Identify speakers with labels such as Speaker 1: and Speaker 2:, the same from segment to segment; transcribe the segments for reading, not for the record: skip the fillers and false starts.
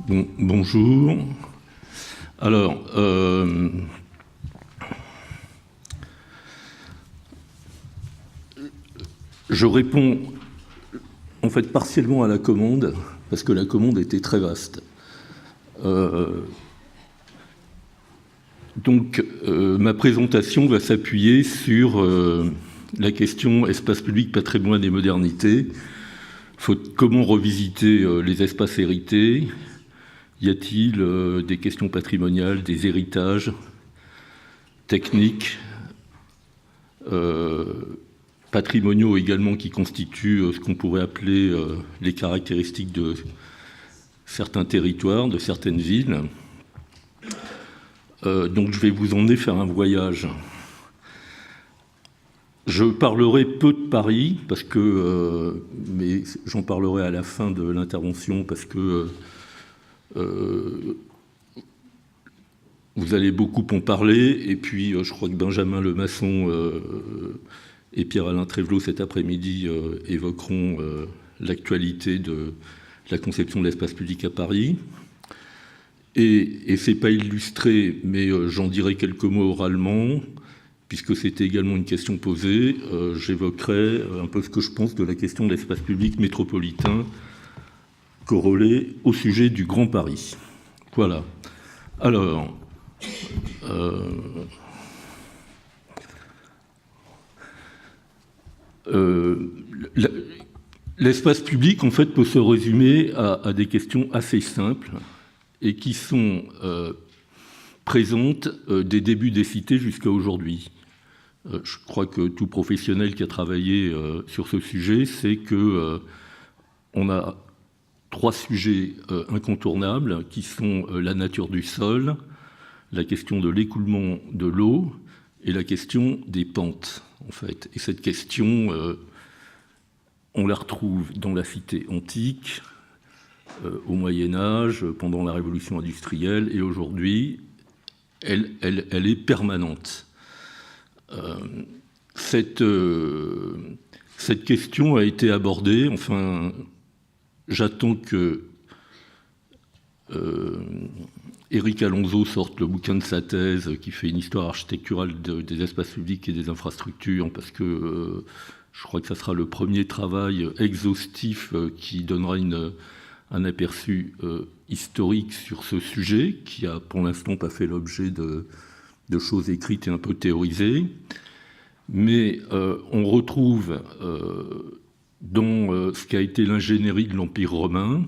Speaker 1: Bonjour. Alors, je réponds en fait partiellement à la commande, parce que la commande était très vaste. Ma présentation va s'appuyer sur la question espace public, patrimoine et modernité. Comment revisiter les espaces hérités? Y a-t-il des questions patrimoniales, des héritages techniques, patrimoniaux également, qui constituent ce qu'on pourrait appeler les caractéristiques de certains territoires, de certaines villes. Donc je vais vous emmener faire un voyage. Je parlerai peu de Paris, parce que, mais j'en parlerai à la fin de l'intervention, parce que vous allez beaucoup en parler, et puis je crois que Benjamin Lemasson et Pierre-Alain Trévelot cet après-midi évoqueront l'actualité de la conception de l'espace public à Paris. Et c'est pas illustré, mais j'en dirai quelques mots oralement, puisque c'était également une question posée. J'évoquerai un peu ce que je pense de la question de l'espace public métropolitain corrélé au sujet du Grand Paris. Voilà. Alors, l'espace public, en fait, peut se résumer à des questions assez simples et qui sont présentes des débuts des cités jusqu'à aujourd'hui. Je crois que tout professionnel qui a travaillé sur ce sujet sait que on a trois sujets incontournables qui sont la nature du sol, la question de l'écoulement de l'eau et la question des pentes, en fait. Et cette question, on la retrouve dans la cité antique, au Moyen-Âge, pendant la Révolution industrielle, et aujourd'hui, elle est permanente. Cette question a été abordée, enfin, j'attends que Éric Alonso sorte le bouquin de sa thèse qui fait une histoire architecturale des espaces publics et des infrastructures, parce que je crois que ça sera le premier travail exhaustif qui donnera un aperçu historique sur ce sujet, qui a pour l'instant pas fait l'objet de choses écrites et un peu théorisées. Mais on retrouve dans ce qu'a été l'ingénierie de l'Empire romain,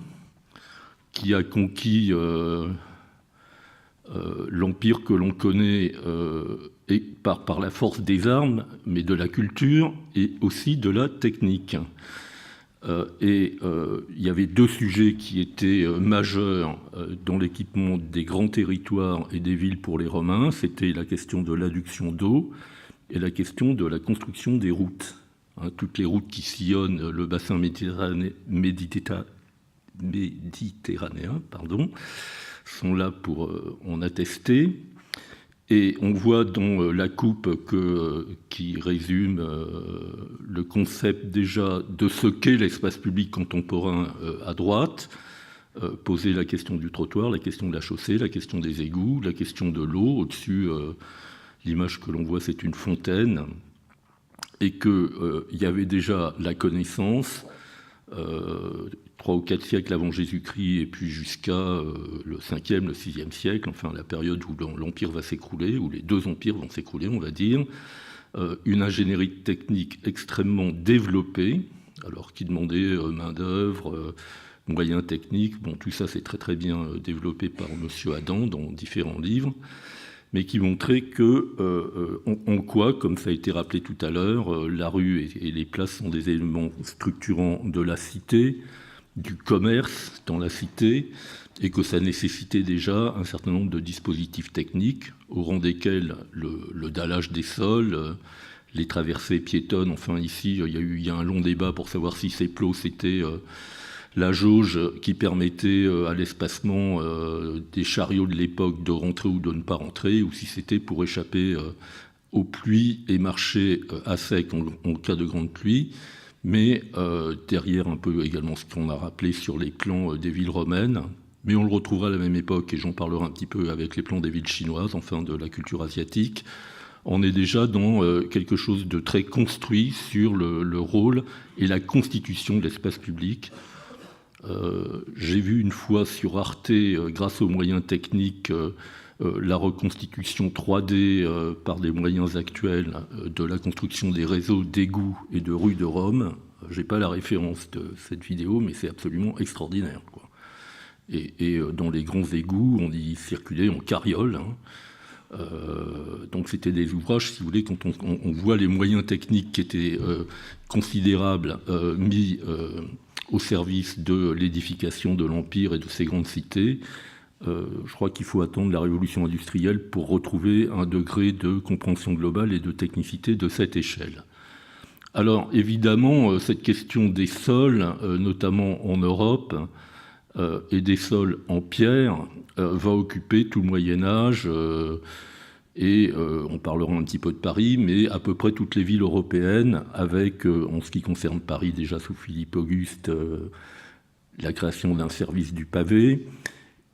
Speaker 1: qui a conquis l'empire que l'on connaît et par la force des armes, mais de la culture et aussi de la technique. Il y avait deux sujets qui étaient majeurs dans l'équipement des grands territoires et des villes pour les Romains. C'était la question de l'adduction d'eau et la question de la construction des routes. Toutes les routes qui sillonnent le bassin méditerranéen, sont là pour en attester. Et on voit dans la coupe qui résume le concept déjà de ce qu'est l'espace public contemporain à droite, poser la question du trottoir, la question de la chaussée, la question des égouts, la question de l'eau. Au-dessus, l'image que l'on voit, c'est une fontaine, et qu'il y avait déjà la connaissance 3 ou 4 siècles avant Jésus-Christ, et puis jusqu'à le 5e, le 6e siècle, enfin la période où l'Empire va s'écrouler, où les deux empires vont s'écrouler, on va dire, une ingénierie technique extrêmement développée, alors qui demandait main-d'œuvre, moyens techniques. Bon, tout ça c'est très très bien développé par Monsieur Adam dans différents livres, mais qui montrait que, en quoi, comme ça a été rappelé tout à l'heure, la rue et les places sont des éléments structurants de la cité, du commerce dans la cité, et que ça nécessitait déjà un certain nombre de dispositifs techniques, au rang desquels le dallage des sols, les traversées piétonnes. Enfin ici, il y a un long débat pour savoir si ces plots c'était la jauge qui permettait à l'espacement des chariots de l'époque de rentrer ou de ne pas rentrer, ou si c'était pour échapper aux pluies et marcher à sec en cas de grande pluie. Mais derrière un peu également ce qu'on a rappelé sur les plans des villes romaines, mais on le retrouvera à la même époque, et j'en parlerai un petit peu avec les plans des villes chinoises, enfin de la culture asiatique. On est déjà dans quelque chose de très construit sur le rôle et la constitution de l'espace public. J'ai vu une fois sur Arte, grâce aux moyens techniques, la reconstitution 3D par des moyens actuels de la construction des réseaux d'égouts et de rues de Rome. Je n'ai pas la référence de cette vidéo, mais c'est absolument extraordinaire, quoi. Et dans les grands égouts, on y circulait en carriole, hein. Donc c'était des ouvrages, si vous voulez, quand on voit les moyens techniques qui étaient considérables mis au service de l'édification de l'Empire et de ces grandes cités, je crois qu'il faut attendre la révolution industrielle pour retrouver un degré de compréhension globale et de technicité de cette échelle. Alors évidemment, cette question des sols, notamment en Europe, et des sols en pierre, va occuper tout le Moyen-Âge, et on parlera un petit peu de Paris, mais à peu près toutes les villes européennes, avec, en ce qui concerne Paris, déjà sous Philippe Auguste, la création d'un service du pavé.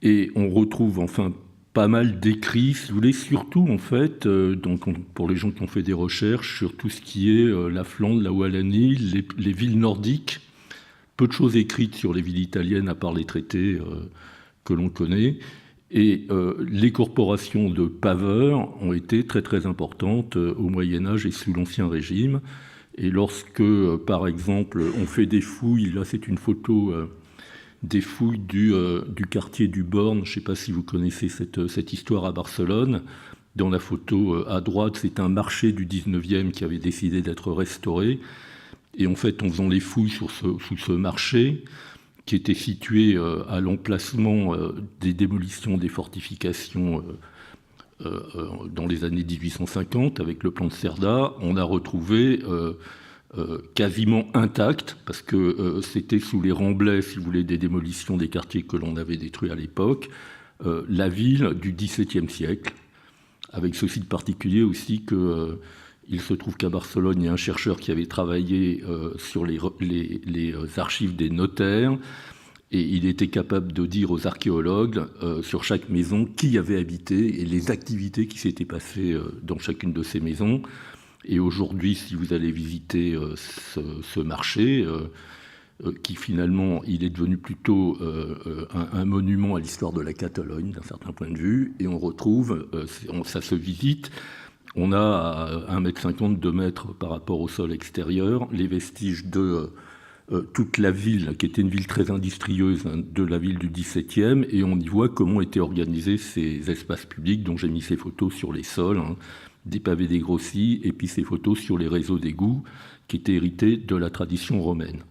Speaker 1: Et on retrouve enfin pas mal d'écrits, si vous voulez, surtout en fait, donc pour les gens qui ont fait des recherches sur tout ce qui est la Flandre, la Wallonie, les villes nordiques. Peu de choses écrites sur les villes italiennes, à part les traités que l'on connaît. Et les corporations de paveurs ont été très très importantes au Moyen-Âge et sous l'Ancien Régime. Et lorsque, par exemple, on fait des fouilles, là c'est une photo des fouilles du quartier du Born, je ne sais pas si vous connaissez cette histoire à Barcelone. Dans la photo à droite, c'est un marché du 19e qui avait décidé d'être restauré. Et en fait, en faisant les fouilles sous ce marché, qui était situé à l'emplacement des démolitions des fortifications dans les années 1850, avec le plan de Cerda, on a retrouvé quasiment intact, parce que c'était sous les remblais, si vous voulez, des démolitions des quartiers que l'on avait détruits à l'époque, la ville du XVIIe siècle, avec ceci de particulier aussi que... il se trouve qu'à Barcelone, il y a un chercheur qui avait travaillé sur les archives des notaires, et il était capable de dire aux archéologues sur chaque maison qui avait habité et les activités qui s'étaient passées dans chacune de ces maisons. Et aujourd'hui, si vous allez visiter ce marché, qui finalement, il est devenu plutôt un monument à l'histoire de la Catalogne, d'un certain point de vue, et on retrouve, ça se visite. On a à 1,50 m, 2 mètres par rapport au sol extérieur, les vestiges de toute la ville, qui était une ville très industrieuse, hein, de la ville du XVIIe, et on y voit comment étaient organisés ces espaces publics, dont j'ai mis ces photos sur les sols, hein, des pavés dégrossis, et puis ces photos sur les réseaux d'égouts, qui étaient hérités de la tradition romaine.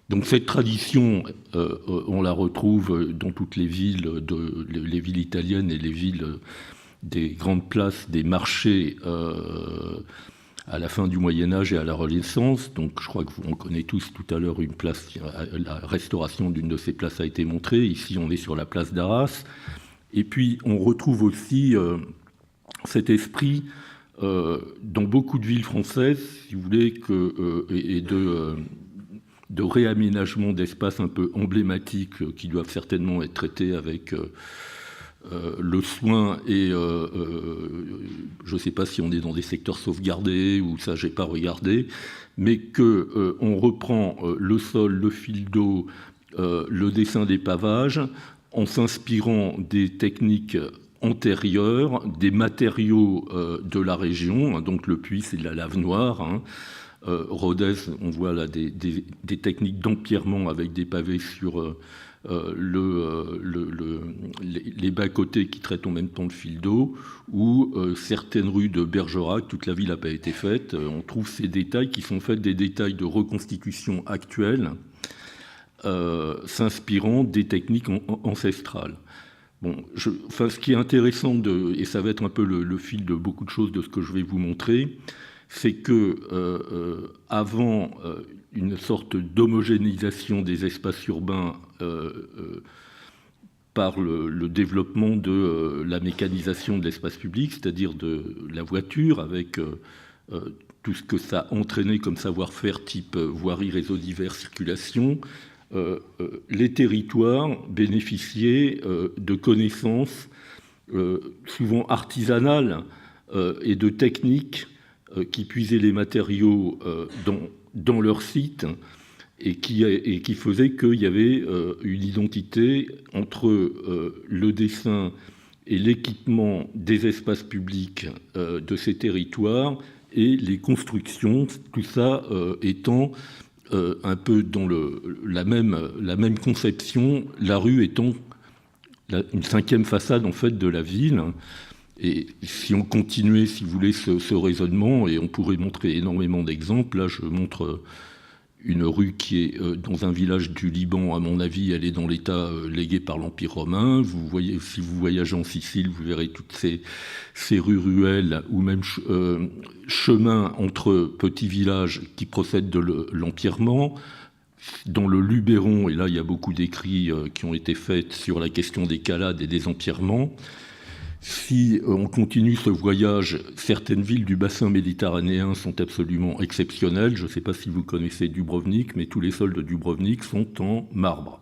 Speaker 1: Donc cette tradition, on la retrouve dans toutes les villes, les villes italiennes et les villes... des grandes places, des marchés à la fin du Moyen-Âge et à la Renaissance. Donc je crois qu'on connaît tous tout à l'heure une place, la restauration d'une de ces places a été montrée. Ici, on est sur la place d'Arras. Et puis, on retrouve aussi cet esprit dans beaucoup de villes françaises, si vous voulez, et de réaménagement d'espaces un peu emblématiques qui doivent certainement être traités avec... le soin et je ne sais pas si on est dans des secteurs sauvegardés ou ça j'ai pas regardé, mais que on reprend le sol, le fil d'eau, le dessin des pavages en s'inspirant des techniques antérieures, des matériaux de la région, hein, donc le puits c'est de la lave noire, hein. Rodez, on voit là des techniques d'empierrement avec des pavés sur les bas-côtés qui traitent en même temps le fil d'eau, ou certaines rues de Bergerac, toute la ville n'a pas été faite, on trouve ces détails qui sont faits des détails de reconstitution actuelle, s'inspirant des techniques ancestrales. Bon, ce qui est intéressant, et ça va être un peu le fil de beaucoup de choses de ce que je vais vous montrer, c'est que avant une sorte d'homogénéisation des espaces urbains par le développement de la mécanisation de l'espace public, c'est-à-dire de la voiture, avec tout ce que ça a entraîné comme savoir-faire type voirie, réseau divers, circulation, les territoires bénéficiaient de connaissances souvent artisanales et de techniques qui puisaient les matériaux dans leur site et qui faisaient qu'il y avait une identité entre le dessin et l'équipement des espaces publics de ces territoires et les constructions, tout ça étant un peu dans la même conception, la rue étant une cinquième façade en fait de la ville. Et si on continuait, si vous voulez, ce raisonnement, et on pourrait montrer énormément d'exemples, là je montre une rue qui est dans un village du Liban, à mon avis, elle est dans l'état légué par l'Empire romain. Vous voyez, si vous voyagez en Sicile, vous verrez toutes ces ruelles ou même chemins entre petits villages qui procèdent de l'empirement. Dans le Luberon, et là il y a beaucoup d'écrits qui ont été faits sur la question des calades et des empierrements. Si on continue ce voyage, certaines villes du bassin méditerranéen sont absolument exceptionnelles. Je ne sais pas si vous connaissez Dubrovnik, mais tous les sols de Dubrovnik sont en marbre.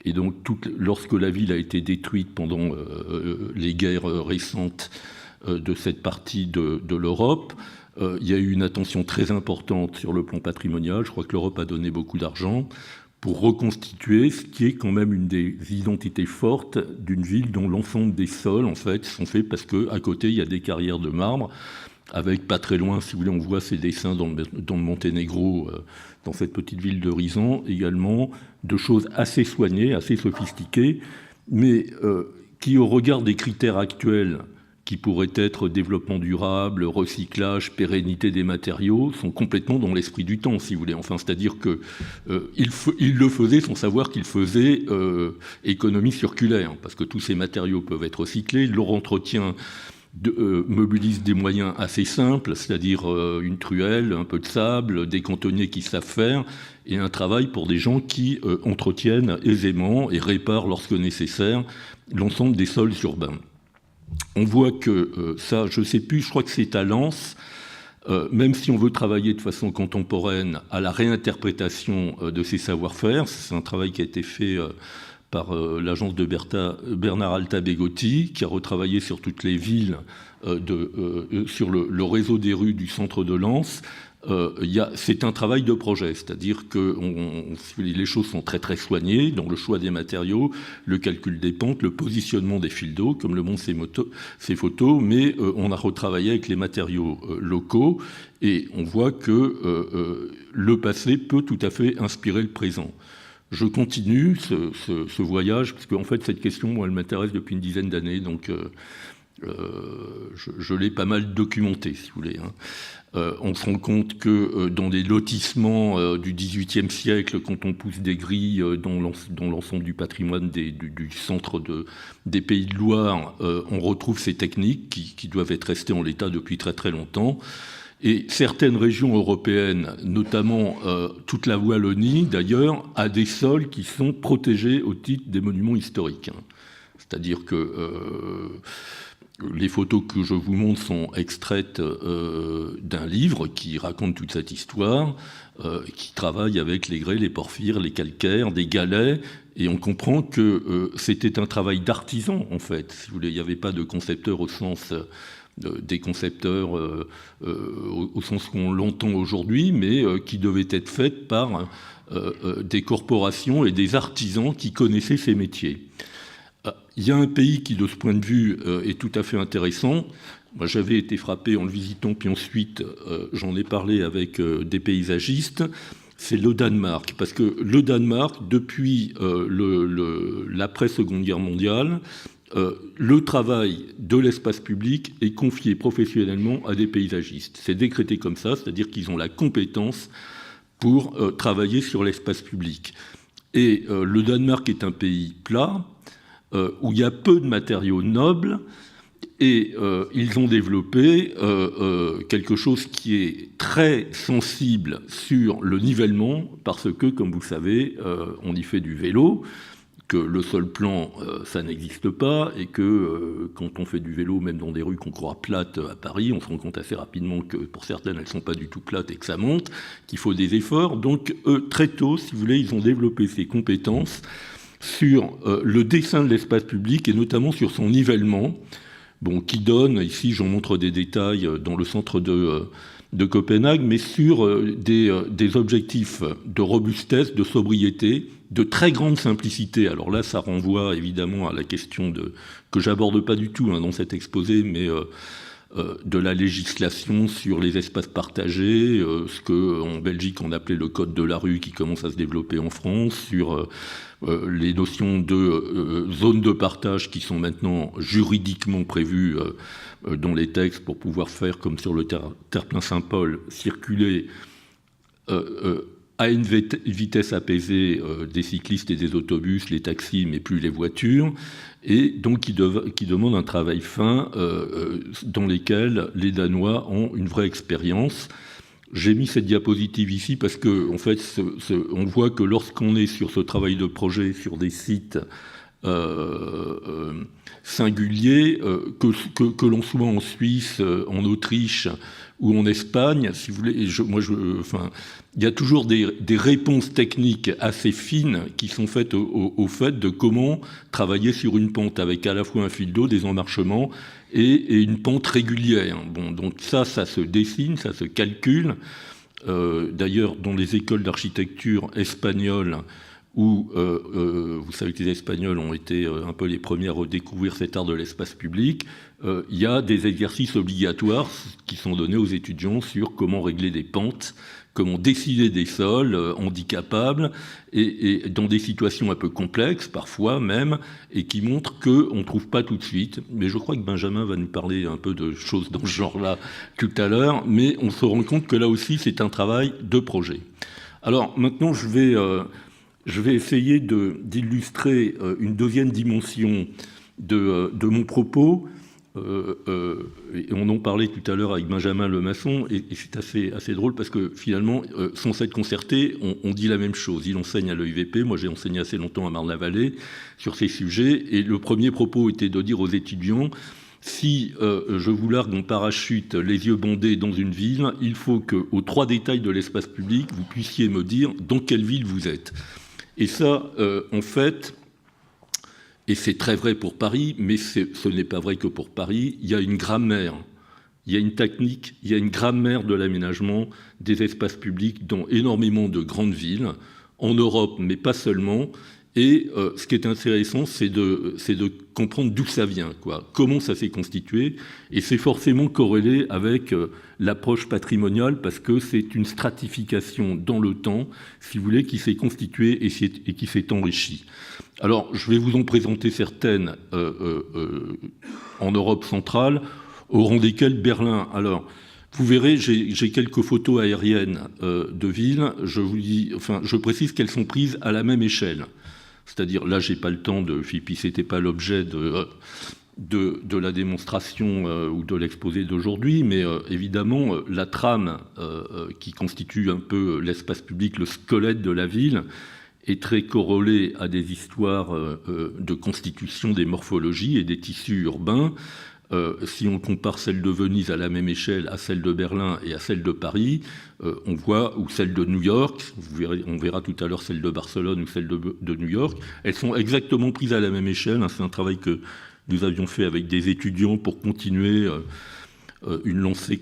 Speaker 1: Et donc, lorsque la ville a été détruite pendant les guerres récentes de cette partie de l'Europe, il y a eu une attention très importante sur le plan patrimonial. Je crois que l'Europe a donné beaucoup d'argent pour reconstituer ce qui est quand même une des identités fortes d'une ville dont l'ensemble des sols, en fait, sont faits parce qu'à côté, il y a des carrières de marbre, avec pas très loin, si vous voulez, on voit ces dessins dans le Monténégro, dans cette petite ville de Risan, également, de choses assez soignées, assez sophistiquées, mais qui, au regard des critères actuels, qui pourraient être développement durable, recyclage, pérennité des matériaux, sont complètement dans l'esprit du temps, si vous voulez. Enfin, c'est-à-dire que il le faisait sans savoir qu'il faisait économie circulaire, parce que tous ces matériaux peuvent être recyclés. Leur entretien mobilise des moyens assez simples, c'est-à-dire une truelle, un peu de sable, des cantonniers qui savent faire, et un travail pour des gens qui entretiennent aisément et réparent lorsque nécessaire l'ensemble des sols urbains. On voit que ça, je ne sais plus, je crois que c'est à Lens, même si on veut travailler de façon contemporaine à la réinterprétation de ces savoir-faire, c'est un travail qui a été fait par l'agence de Bernard Alta-Begotti, qui a retravaillé sur toutes les villes, sur le réseau des rues du centre de Lens. C'est un travail de projet, c'est-à-dire que les choses sont très très soignées dans le choix des matériaux, le calcul des pentes, le positionnement des fils d'eau, comme le montrent ces photos, mais on a retravaillé avec les matériaux locaux et on voit que le passé peut tout à fait inspirer le présent. Je continue ce voyage, parce qu'en fait cette question, moi, elle m'intéresse depuis une dizaine d'années, donc je l'ai pas mal documenté, si vous voulez. On se rend compte que dans des lotissements du XVIIIe siècle, quand on pousse des grilles dans l'ensemble du patrimoine du centre des Pays de Loire, on retrouve ces techniques qui doivent être restées en l'état depuis très très longtemps. Et certaines régions européennes, notamment toute la Wallonie d'ailleurs, a des sols qui sont protégés au titre des monuments historiques. C'est-à-dire que les photos que je vous montre sont extraites d'un livre qui raconte toute cette histoire, qui travaille avec les grès, les porphyres, les calcaires, des galets, et on comprend que c'était un travail d'artisan, en fait. Si vous voulez, il n'y avait pas de concepteurs au sens des concepteurs au sens qu'on l'entend aujourd'hui, mais qui devaient être faites par des corporations et des artisans qui connaissaient ces métiers. Il y a un pays qui, de ce point de vue, est tout à fait intéressant. Moi, j'avais été frappé en le visitant, puis ensuite, j'en ai parlé avec des paysagistes. C'est le Danemark, parce que le Danemark, depuis l'après-Seconde Guerre mondiale, le travail de l'espace public est confié professionnellement à des paysagistes. C'est décrété comme ça, c'est-à-dire qu'ils ont la compétence pour travailler sur l'espace public. Et le Danemark est un pays plat, où il y a peu de matériaux nobles, et ils ont développé quelque chose qui est très sensible sur le nivellement, parce que, comme vous le savez, on y fait du vélo. que le seul plan, ça n'existe pas, et que quand on fait du vélo, même dans des rues qu'on croit plates à Paris, on se rend compte assez rapidement que pour certaines, elles ne sont pas du tout plates et que ça monte, qu'il faut des efforts. Donc, très tôt, si vous voulez, ils ont développé ces compétences sur le dessin de l'espace public et notamment sur son nivellement, bon, qui donne, ici j'en montre des détails dans le centre de Copenhague, mais sur des objectifs de robustesse, de sobriété, de très grande simplicité. Alors là, ça renvoie évidemment à la question que j'aborde pas du tout dans cet exposé, mais de la législation sur les espaces partagés, ce qu'en Belgique on appelait le code de la rue qui commence à se développer en France, sur les notions de zones de partage qui sont maintenant juridiquement prévues dans les textes pour pouvoir faire, comme sur le terre-plein Saint-Paul, circuler à une vitesse apaisée des cyclistes et des autobus, les taxis, mais plus les voitures, et donc qui demande un travail fin dans lesquels les Danois ont une vraie expérience. J'ai mis cette diapositive ici parce que, en fait, on voit que lorsqu'on est sur ce travail de projet sur des sites singuliers, que l'on soit en Suisse, en Autriche ou en Espagne, si vous voulez, il y a toujours des réponses techniques assez fines qui sont faites au fait de comment travailler sur une pente avec à la fois un fil d'eau, des emmarchements et une pente régulière. Bon, donc ça se dessine, ça se calcule. D'ailleurs, dans les écoles d'architecture espagnoles, où vous savez que les Espagnols ont été un peu les premiers à redécouvrir cet art de l'espace public, il y a des exercices obligatoires qui sont donnés aux étudiants sur comment régler des pentes, comment décider des sols handicapables, et dans des situations un peu complexes, parfois même, et qui montrent qu'on ne trouve pas tout de suite. Mais je crois que Benjamin va nous parler un peu de choses dans ce genre-là tout à l'heure, mais on se rend compte que là aussi, c'est un travail de projet. Alors, maintenant, je vais essayer d'illustrer une deuxième dimension de mon propos. Et on en parlait tout à l'heure avec Benjamin Lemasson, et c'est assez drôle parce que finalement, sans s'être concerté, on dit la même chose. Il enseigne à l'EIVP, moi j'ai enseigné assez longtemps à Marne-la-Vallée sur ces sujets, et le premier propos était de dire aux étudiants: si je vous largue en parachute les yeux bandés dans une ville, il faut qu'aux 3 détails de l'espace public, vous puissiez me dire dans quelle ville vous êtes. Et ça, en fait, et c'est très vrai pour Paris, mais ce n'est pas vrai que pour Paris, il y a une grammaire, il y a une technique, il y a une grammaire de l'aménagement des espaces publics dans énormément de grandes villes, en Europe, mais pas seulement. Et ce qui est intéressant, c'est de comprendre d'où ça vient, quoi, comment ça s'est constitué. Et c'est forcément corrélé avec l'approche patrimoniale, parce que c'est une stratification dans le temps, si vous voulez, qui s'est constituée et qui s'est enrichie. Alors, je vais vous en présenter certaines en Europe centrale, au rang desquelles Berlin. Alors, vous verrez, j'ai quelques photos aériennes de villes. Je précise qu'elles sont prises à la même échelle. C'est-à-dire, là, j'ai pas le temps puis c'était pas l'objet de la démonstration ou de l'exposé d'aujourd'hui, mais évidemment, la trame qui constitue un peu l'espace public, le squelette de la ville, est très corrélée à des histoires de constitution des morphologies et des tissus urbains. Si on compare celle de Venise à la même échelle à celle de Berlin et à celle de Paris, on voit, ou celle de New York, on verra tout à l'heure celle de Barcelone ou celle de New York, elles sont exactement prises à la même échelle. C'est un travail que nous avions fait avec des étudiants pour continuer une lancée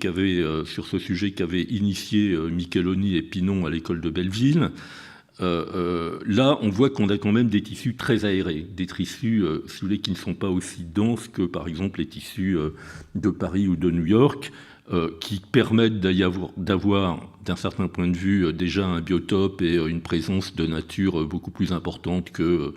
Speaker 1: sur ce sujet qu'avaient initié Micheloni et Pinon à l'école de Belleville. Là, on voit qu'on a quand même des tissus très aérés, des tissus, si vous voulez, qui ne sont pas aussi denses que, par exemple, les tissus de Paris ou de New York, qui permettent d'avoir, d'un certain point de vue, déjà un biotope et une présence de nature beaucoup plus importante que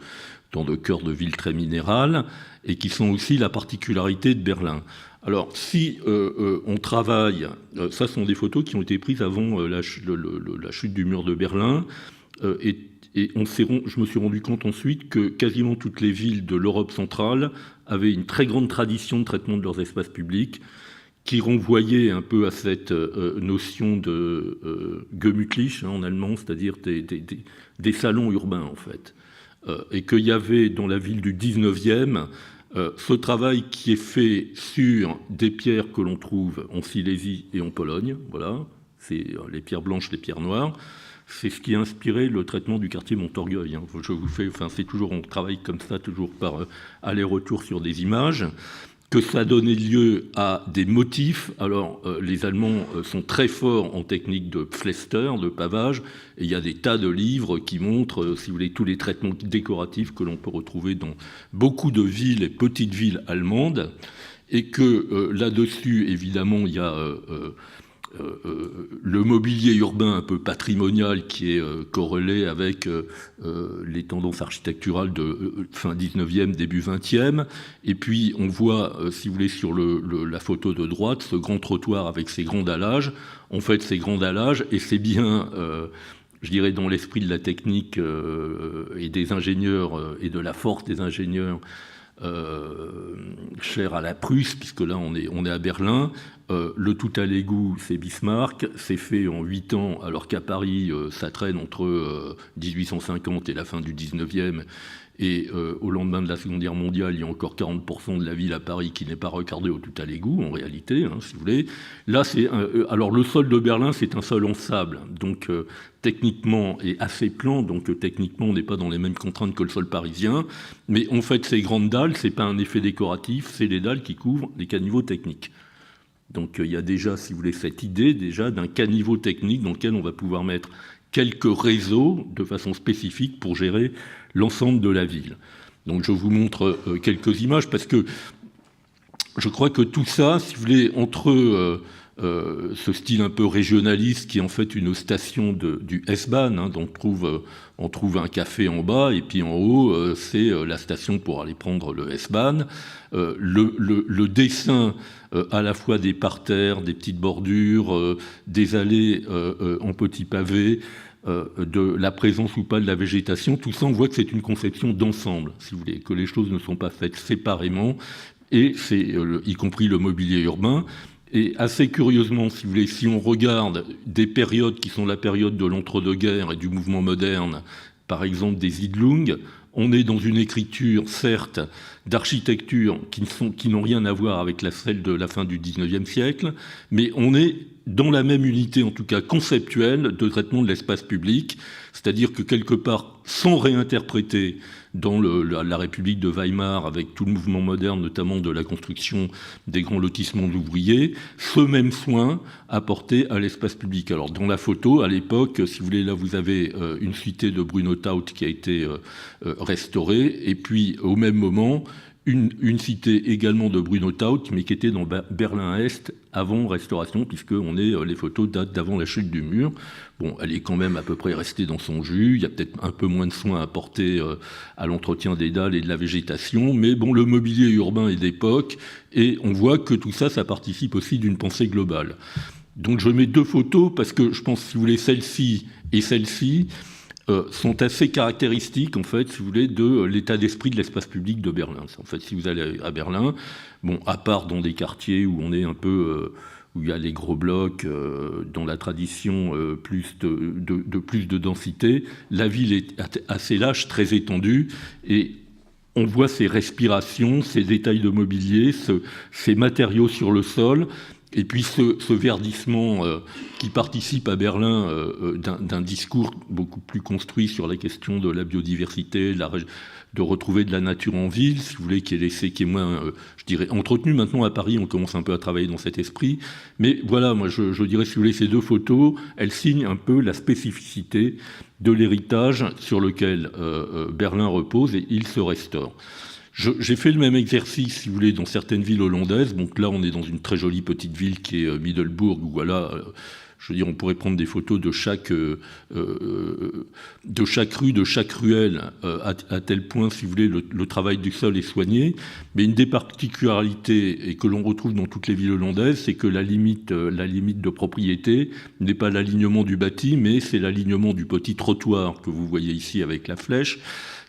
Speaker 1: dans de cœurs de villes très minérales, et qui sont aussi la particularité de Berlin. Alors, si on travaille, ça sont des photos qui ont été prises avant la chute du mur de Berlin. Et je me suis rendu compte ensuite que quasiment toutes les villes de l'Europe centrale avaient une très grande tradition de traitement de leurs espaces publics, qui renvoyait un peu à cette notion de Gemütlich en allemand, c'est-à-dire des salons urbains en fait. et qu'il y avait dans la ville du 19e ce travail qui est fait sur des pierres que l'on trouve en Silésie et en Pologne, voilà, c'est les pierres blanches, les pierres noires. C'est ce qui a inspiré le traitement du quartier Montorgueil. Je vous fais, enfin, c'est toujours, on travaille comme ça, toujours par aller-retour sur des images, que ça a donné lieu à des motifs. Alors, les Allemands sont très forts en technique de Pflaster, de pavage, et il y a des tas de livres qui montrent, si vous voulez, tous les traitements décoratifs que l'on peut retrouver dans beaucoup de villes et petites villes allemandes, et que là-dessus, évidemment, il y a le mobilier urbain un peu patrimonial qui est corrélé avec les tendances architecturales de fin 19e, début 20e. Et puis on voit, si vous voulez, sur la photo de droite, ce grand trottoir avec ses grands dallages. En fait, ces grands dallages, et c'est bien, je dirais, dans l'esprit de la technique et des ingénieurs et de la force des ingénieurs, cher à la Prusse, puisque là on est à Berlin. Le tout à l'égout, c'est Bismarck, c'est fait en 8 ans, alors qu'à Paris, ça traîne entre 1850 et la fin du 19e. Et au lendemain de la Seconde Guerre mondiale, il y a encore 40% de la ville à Paris qui n'est pas regardée au tout à l'égout, en réalité, si vous voulez. Là, alors le sol de Berlin, c'est un sol en sable, donc techniquement est assez plan, donc techniquement on n'est pas dans les mêmes contraintes que le sol parisien. Mais en fait, ces grandes dalles, c'est pas un effet décoratif, c'est les dalles qui couvrent les caniveaux techniques. Donc il y a déjà, si vous voulez, cette idée déjà d'un caniveau technique dans lequel on va pouvoir mettre quelques réseaux de façon spécifique pour gérer l'ensemble de la ville. Donc je vous montre quelques images parce que je crois que tout ça, si vous voulez, entre ce style un peu régionaliste qui est en fait une station du S-Bahn, donc on trouve un café en bas et puis en haut c'est la station pour aller prendre le S-Bahn. Le dessin à la fois des parterres, des petites bordures, des allées en petits pavés, de la présence ou pas de la végétation, tout ça on voit que c'est une conception d'ensemble, si vous voulez, que les choses ne sont pas faites séparément, et c'est y compris le mobilier urbain. Et assez curieusement, si vous voulez, si on regarde des périodes qui sont la période de l'entre-deux-guerres et du mouvement moderne, par exemple des Siedlungen, on est dans une écriture, certes, d'architecture qui n'ont rien à voir avec celle de la fin du XIXe siècle, mais on est dans la même unité, en tout cas conceptuelle, de traitement de l'espace public, c'est-à-dire que quelque part, sans réinterpréter dans la République de Weimar, avec tout le mouvement moderne, notamment de la construction des grands lotissements d'ouvriers, ce même soin apporté à l'espace public. Alors dans la photo, à l'époque, si vous voulez, là vous avez une cité de Bruno Taut qui a été restaurée, et puis au même moment, une cité également de Bruno Taut, mais qui était dans Berlin-Est avant restauration, puisqu'on est, les photos datent d'avant la chute du mur. Bon, elle est quand même à peu près restée dans son jus. Il y a peut-être un peu moins de soins apportés à l'entretien des dalles et de la végétation, mais bon, le mobilier urbain est d'époque, et on voit que tout ça, ça participe aussi d'une pensée globale. Donc je mets deux photos, parce que je pense, si vous voulez, celle-ci et celle-ci, sont assez caractéristiques, en fait, si vous voulez, de l'état d'esprit de l'espace public de Berlin. En fait, si vous allez à Berlin, bon, à part dans des quartiers où on est un peu, où il y a les gros blocs, dans la tradition plus de densité, la ville est assez lâche, très étendue, et on voit ces respirations, ces détails de mobilier, ces matériaux sur le sol. Et puis ce verdissement qui participe à Berlin d'un discours beaucoup plus construit sur la question de la biodiversité, de retrouver de la nature en ville, si vous voulez, qui est moins, je dirais, entretenu. Maintenant à Paris, on commence un peu à travailler dans cet esprit. Mais voilà, moi je dirais, si vous voulez, ces deux photos, elles signent un peu la spécificité de l'héritage sur lequel Berlin repose et il se restaure. J'ai fait le même exercice, si vous voulez, dans certaines villes hollandaises. Donc là, on est dans une très jolie petite ville qui est Middelburg, où voilà, je veux dire, on pourrait prendre des photos de chaque rue, de chaque ruelle, à tel point, si vous voulez, le travail du sol est soigné. Mais une des particularités, et que l'on retrouve dans toutes les villes hollandaises, c'est que la limite de propriété n'est pas l'alignement du bâti, mais c'est l'alignement du petit trottoir que vous voyez ici avec la flèche,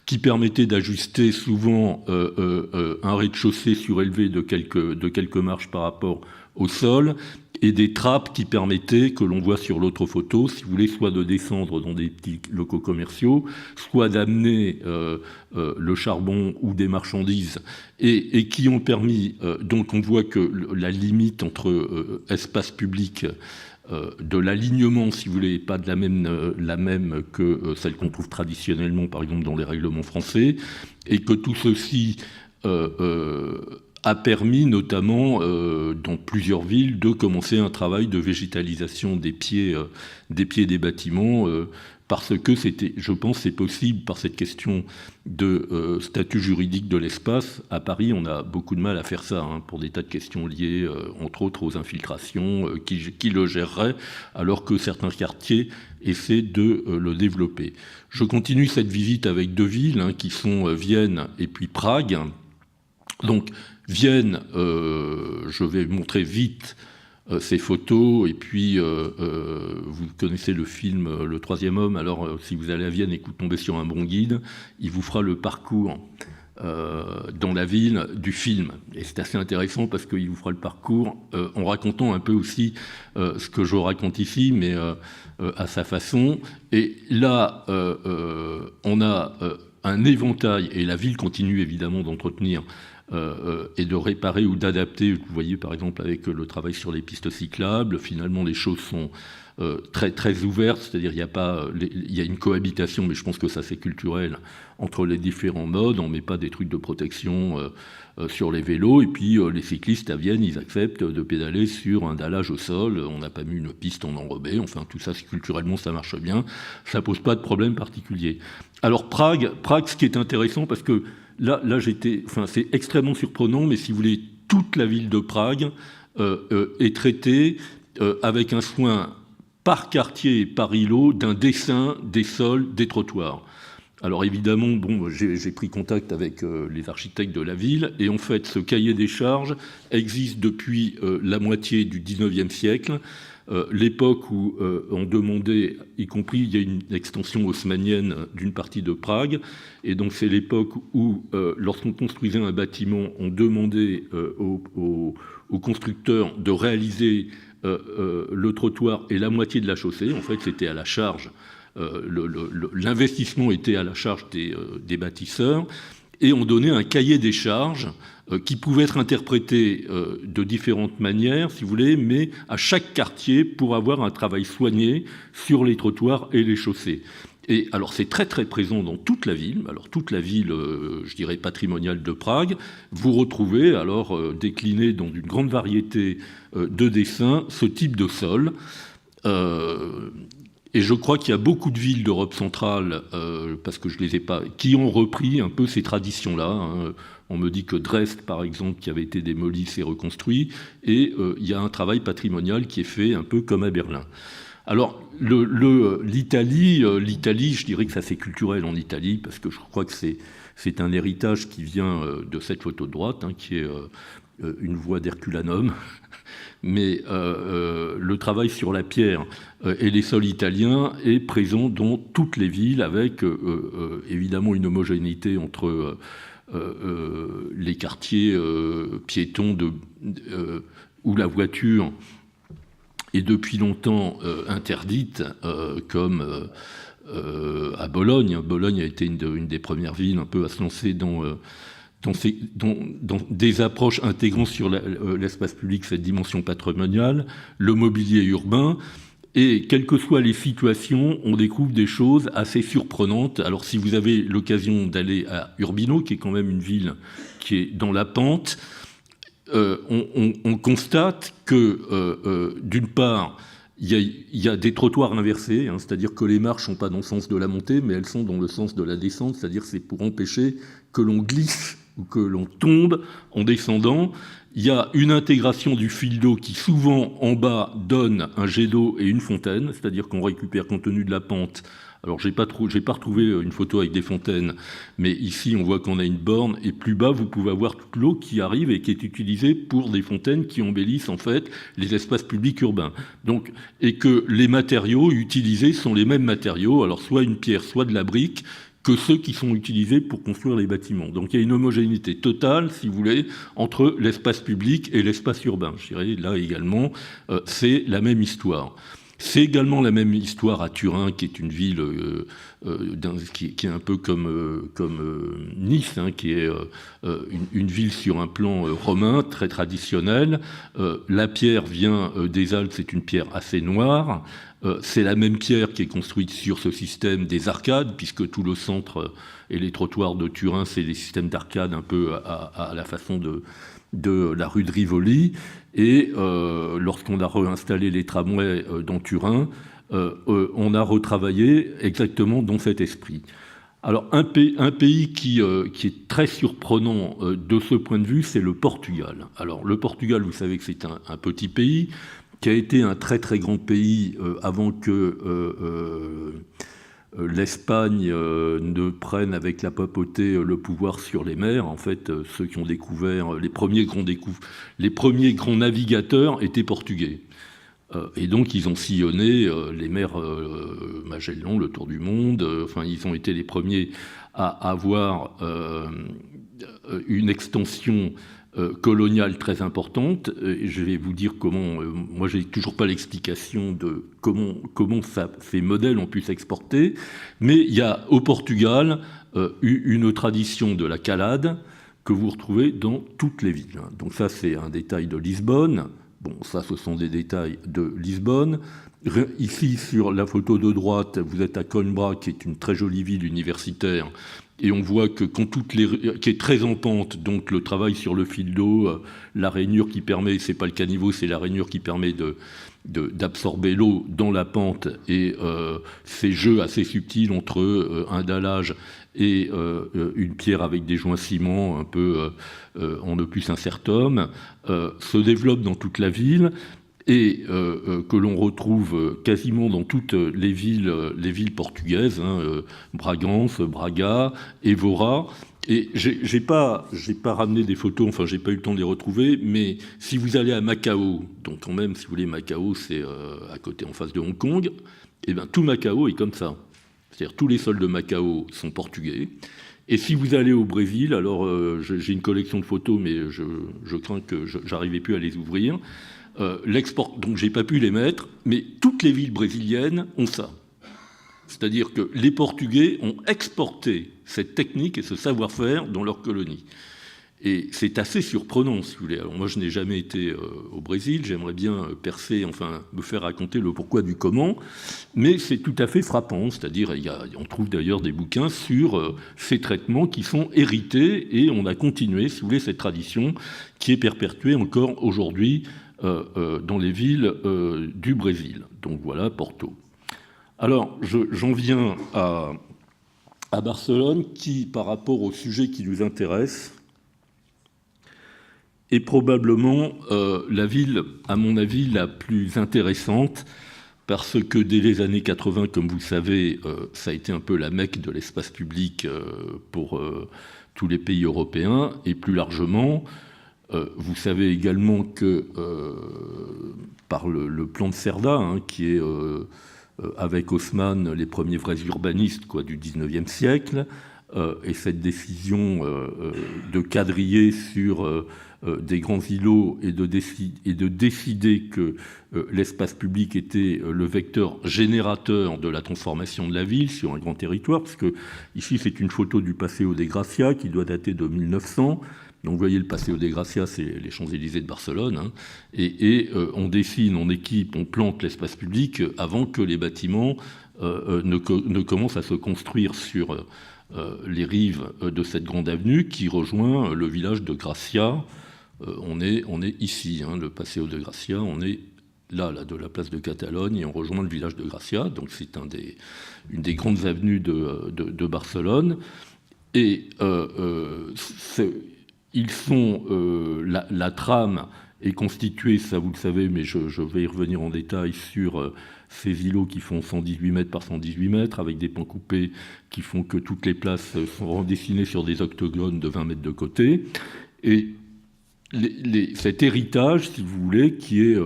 Speaker 1: qui permettait d'ajuster souvent un rez-de-chaussée surélevé de quelques marches par rapport au sol, et des trappes qui permettaient, que l'on voit sur l'autre photo, si vous voulez, soit de descendre dans des petits locaux commerciaux, soit d'amener le charbon ou des marchandises, et qui ont permis, donc on voit que la limite entre espace public de l'alignement, si vous voulez, pas de la même que celle qu'on trouve traditionnellement, par exemple, dans les règlements français, et que tout ceci a permis, notamment dans plusieurs villes, de commencer un travail de végétalisation des pieds des bâtiments, parce que c'était, je pense, c'est possible par cette question de statut juridique de l'espace. À Paris, on a beaucoup de mal à faire ça, hein, pour des tas de questions liées, entre autres, aux infiltrations, qui le géreraient, alors que certains quartiers essaient de le développer. Je continue cette visite avec deux villes, hein, qui sont Vienne et puis Prague. Donc, Vienne, je vais montrer vite ces photos, et puis vous connaissez le film Le Troisième Homme, alors si vous allez à Vienne et que vous tombez sur un bon guide, il vous fera le parcours dans la ville du film. Et c'est assez intéressant parce qu'il vous fera le parcours en racontant un peu aussi ce que je raconte ici, mais à sa façon. Et là, on a un éventail, et la ville continue évidemment d'entretenir et de réparer ou d'adapter. Vous voyez par exemple avec le travail sur les pistes cyclables, finalement les choses sont très très ouvertes, c'est-à-dire il y a une cohabitation, mais je pense que ça c'est culturel, entre les différents modes. On met pas des trucs de protection sur les vélos, et puis les cyclistes à Vienne, ils acceptent de pédaler sur un dallage au sol, on n'a pas mis une piste en enrobé, enfin tout ça culturellement ça marche bien, ça pose pas de problème particulier. Alors Prague, ce qui est intéressant, parce que là c'est extrêmement surprenant, mais si vous voulez, toute la ville de Prague est traitée avec un soin par quartier et par îlot d'un dessin des sols, des trottoirs. Alors évidemment, bon, j'ai pris contact avec les architectes de la ville, et en fait, ce cahier des charges existe depuis la moitié du XIXe siècle. L'époque où on demandait, y compris, il y a une extension haussmannienne d'une partie de Prague, et donc c'est l'époque où, lorsqu'on construisait un bâtiment, on demandait aux constructeurs de réaliser le trottoir et la moitié de la chaussée. En fait, c'était à la charge, l'investissement était à la charge des bâtisseurs, et on donnait un cahier des charges qui pouvait être interprété de différentes manières, si vous voulez, mais à chaque quartier pour avoir un travail soigné sur les trottoirs et les chaussées. Et alors c'est très très présent dans toute la ville. Alors toute la ville, je dirais patrimoniale de Prague, vous retrouvez alors décliné dans une grande variété de dessins ce type de sol. Et je crois qu'il y a beaucoup de villes d'Europe centrale, parce que je les ai pas, qui ont repris un peu ces traditions-là, hein. On me dit que Dresde, par exemple, qui avait été démoli, s'est reconstruit, et il y a un travail patrimonial qui est fait un peu comme à Berlin. Alors, l'Italie, je dirais que ça c'est culturel en Italie, parce que je crois que c'est un héritage qui vient de cette photo de droite, hein, qui est une voie d'Herculanum. Mais le travail sur la pierre et les sols italiens est présent dans toutes les villes, avec évidemment une homogénéité entre les quartiers piétons où la voiture est depuis longtemps interdite, comme à Bologne. Bologne a été une des premières villes un peu à se lancer dans des approches intégrant sur l'espace public cette dimension patrimoniale, le mobilier urbain. Et quelles que soient les situations, on découvre des choses assez surprenantes. Alors si vous avez l'occasion d'aller à Urbino, qui est quand même une ville qui est dans la pente, on constate que, d'une part, il y a des trottoirs inversés, hein, c'est-à-dire que les marches ne sont pas dans le sens de la montée, mais elles sont dans le sens de la descente, c'est-à-dire c'est pour empêcher que l'on glisse ou que l'on tombe en descendant. Il y a une intégration du fil d'eau qui, souvent, en bas, donne un jet d'eau et une fontaine, c'est-à-dire qu'on récupère, compte tenu de la pente. Alors, j'ai pas retrouvé une photo avec des fontaines, mais ici, on voit qu'on a une borne, et plus bas, vous pouvez avoir toute l'eau qui arrive et qui est utilisée pour des fontaines qui embellissent, en fait, les espaces publics urbains. Donc, et que les matériaux utilisés sont les mêmes matériaux, alors soit une pierre, soit de la brique, que ceux qui sont utilisés pour construire les bâtiments. Donc il y a une homogénéité totale, si vous voulez, entre l'espace public et l'espace urbain. Je dirais, là également, c'est la même histoire. C'est également la même histoire à Turin, qui est une ville qui est un peu comme Nice, hein, qui est une ville sur un plan romain, très traditionnel. La pierre vient des Alpes, c'est une pierre assez noire. C'est la même pierre qui est construite sur ce système des arcades, puisque tout le centre et les trottoirs de Turin, c'est des systèmes d'arcades un peu à la façon de la rue de Rivoli. Et lorsqu'on a réinstallé les tramways dans Turin, on a retravaillé exactement dans cet esprit. Alors un pays qui est très surprenant de ce point de vue, c'est le Portugal. Alors le Portugal, vous savez que c'est un petit pays qui a été un très très grand pays avant que l'Espagne ne prenne avec la papauté le pouvoir sur les mers. En fait, ceux qui ont découvert les premiers grands navigateurs étaient portugais. Et donc ils ont sillonné les mers Magellan, le tour du monde. Enfin, ils ont été les premiers à avoir une extension coloniale très importante. Et je vais vous dire comment. Moi, j'ai toujours pas l'explication de comment ces modèles ont pu s'exporter. Mais il y a au Portugal une tradition de la calade que vous retrouvez dans toutes les villes. Donc ça, c'est un détail de Lisbonne. Bon, ça, ce sont des détails de Lisbonne. Ici, sur la photo de droite, vous êtes à Coimbra, qui est une très jolie ville universitaire. Et on voit que qui est très en pente, donc le travail sur le fil d'eau, la rainure qui permet, c'est pas le caniveau, c'est la rainure qui permet d'absorber l'eau dans la pente, et ces jeux assez subtils entre un dallage et une pierre avec des joints ciment un peu en opus incertum, se développent dans toute la ville, et que l'on retrouve quasiment dans toutes les villes portugaises, hein, Bragança, Braga, Évora. Et j'ai pas ramené des photos, enfin j'ai pas eu le temps de les retrouver, mais si vous allez à Macao, donc quand même, si vous voulez, Macao, c'est à côté, en face de Hong Kong, et bien tout Macao est comme ça. C'est-à-dire tous les sols de Macao sont portugais. Et si vous allez au Brésil, alors j'ai une collection de photos, mais je crains que j'arrivais plus à les ouvrir. Donc j'ai pas pu les mettre, mais toutes les villes brésiliennes ont ça. C'est-à-dire que les Portugais ont exporté cette technique et ce savoir-faire dans leurs colonies. Et c'est assez surprenant, si vous voulez. Alors moi, je n'ai jamais été au Brésil, j'aimerais bien percer, enfin me faire raconter le pourquoi du comment, mais c'est tout à fait frappant. C'est-à-dire, on trouve d'ailleurs des bouquins sur ces traitements qui sont hérités, et on a continué, si vous voulez, cette tradition qui est perpétuée encore aujourd'hui dans les villes du Brésil. Donc voilà, Porto. Alors, j'en viens à Barcelone, qui, par rapport au sujet qui nous intéresse, est probablement la ville, à mon avis, la plus intéressante, parce que dès les années 80, comme vous le savez, ça a été un peu la Mecque de l'espace public pour tous les pays européens, et plus largement, vous savez également que par le plan de Cerda, hein, qui est avec Haussmann les premiers vrais urbanistes du 19e siècle, et cette décision de quadriller sur des grands îlots et de décider que l'espace public était le vecteur générateur de la transformation de la ville sur un grand territoire, parce que ici c'est une photo du Paseo de Gracia qui doit dater de 1900. Donc vous voyez, le Paseo de Gracia, c'est les Champs-Élysées de Barcelone, hein, et on dessine, on équipe, on plante l'espace public avant que les bâtiments ne commencent à se construire sur les rives de cette grande avenue qui rejoint le village de Gracia. On est ici, hein, le Paseo de Gracia, on est là, de la place de Catalogne, et on rejoint le village de Gracia, donc c'est une des grandes avenues de Barcelone. Et la trame est constituée, ça vous le savez, mais je vais y revenir en détail, sur ces îlots qui font 118 mètres par 118 mètres, avec des pans coupés qui font que toutes les places sont redessinées sur des octogones de 20 mètres de côté. Et cet héritage, si vous voulez, qui est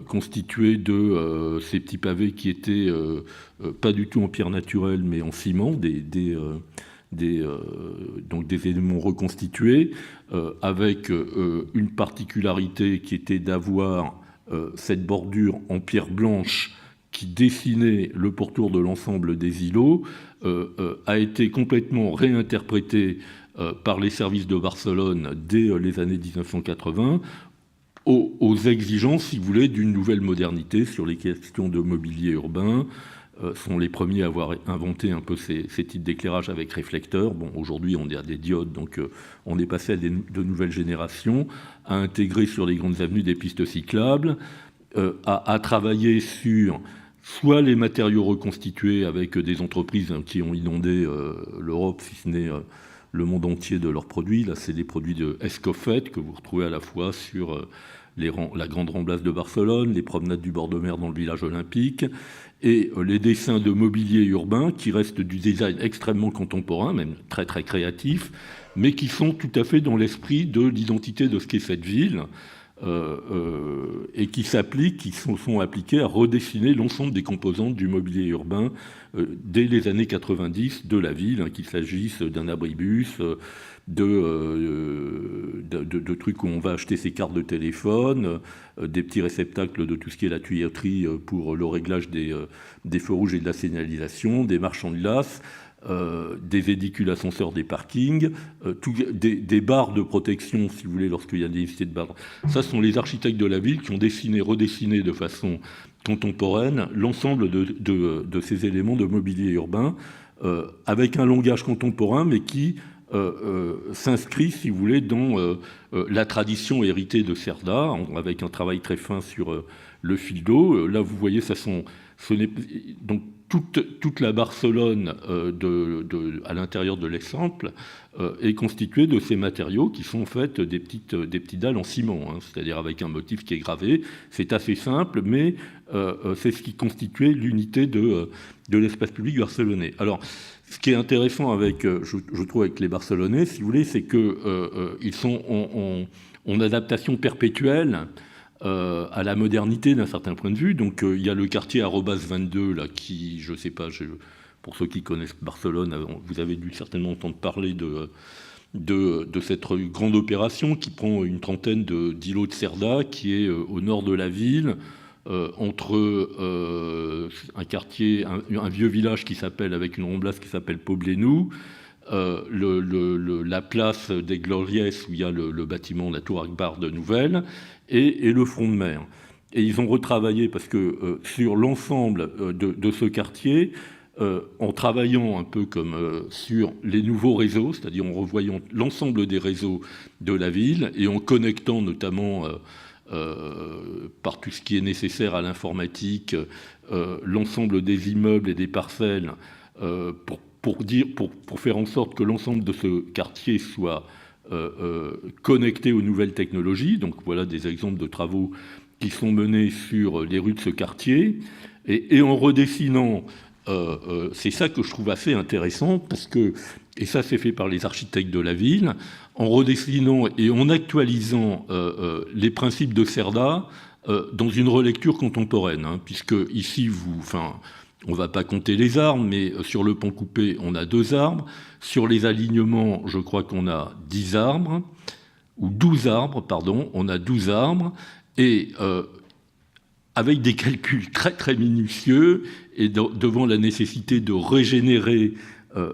Speaker 1: constitué de ces petits pavés qui étaient pas du tout en pierre naturelle, mais en ciment, donc des éléments reconstitués, avec une particularité qui était d'avoir cette bordure en pierre blanche qui dessinait le pourtour de l'ensemble des îlots, a été complètement réinterprétée par les services de Barcelone dès les années 1980 aux exigences, si vous voulez, d'une nouvelle modernité sur les questions de mobilier urbain. Sont les premiers à avoir inventé un peu ces types d'éclairage avec réflecteurs. Bon, aujourd'hui, on est à des diodes, donc on est passé à de nouvelles générations, à intégrer sur les grandes avenues des pistes cyclables, à travailler sur soit les matériaux reconstitués avec des entreprises qui ont inondé l'Europe, si ce n'est le monde entier de leurs produits. Là, c'est des produits de Escofet que vous retrouvez à la fois sur la Grande Ramblas de Barcelone, les promenades du bord de mer dans le village olympique, et les dessins de mobilier urbain qui restent du design extrêmement contemporain, même très très créatif, mais qui sont tout à fait dans l'esprit de l'identité de ce qu'est cette ville, et qui sont appliqués à redessiner l'ensemble des composantes du mobilier urbain dès les années 90 de la ville, qu'il s'agisse d'un abribus, de trucs où on va acheter ses cartes de téléphone, des petits réceptacles de tout ce qui est la tuyauterie pour le réglage des feux rouges et de la signalisation, des marchands de glace, des édicules ascenseurs des parkings, des barres de protection, si vous voulez, lorsqu'il y a des unités de barres. Ça sont les architectes de la ville qui ont redessiné de façon contemporaine l'ensemble de ces éléments de mobilier urbain, avec un langage contemporain, mais qui s'inscrit, si vous voulez, dans la tradition héritée de Cerda, avec un travail très fin sur le fil d'eau. Là, vous voyez, donc toute la Barcelone à l'intérieur de l'exemple est constituée de ces matériaux qui sont en fait des petites dalles en ciment, hein, c'est-à-dire avec un motif qui est gravé. C'est assez simple, mais c'est ce qui constituait l'unité de l'espace public barcelonais. Alors, ce qui est intéressant je trouve, avec les Barcelonais, si vous voulez, c'est qu'ils sont en adaptation perpétuelle à la modernité d'un certain point de vue. Donc il y a le quartier Arrobas 22, là, qui, je ne sais pas, pour ceux qui connaissent Barcelone, vous avez dû certainement entendre parler de cette grande opération qui prend une trentaine d'îlots de Cerda, qui est au nord de la ville, entre un quartier, un vieux village avec une ramblas qui s'appelle Poblenou, la place des Gloriès où il y a le bâtiment, la tour Akbar de Nouvelle, et le front de mer. Et ils ont retravaillé parce que sur l'ensemble de ce quartier, en travaillant un peu comme sur les nouveaux réseaux, c'est-à-dire en revoyant l'ensemble des réseaux de la ville et en connectant notamment par tout ce qui est nécessaire à l'informatique, l'ensemble des immeubles et des parcelles pour faire en sorte que l'ensemble de ce quartier soit connecté aux nouvelles technologies. Donc voilà des exemples de travaux qui sont menés sur les rues de ce quartier. Et en redessinant, c'est ça que je trouve assez intéressant, parce que, et ça c'est fait par les architectes de la ville, en redessinant et en actualisant les principes de Cerda dans une relecture contemporaine, hein, puisque ici, on ne va pas compter les arbres, mais sur le pont coupé, on a 2 arbres. Sur les alignements, je crois qu'on a 10 arbres, ou 12 arbres, pardon, on a 12 arbres, et avec des calculs très très minutieux, et devant la nécessité de régénérer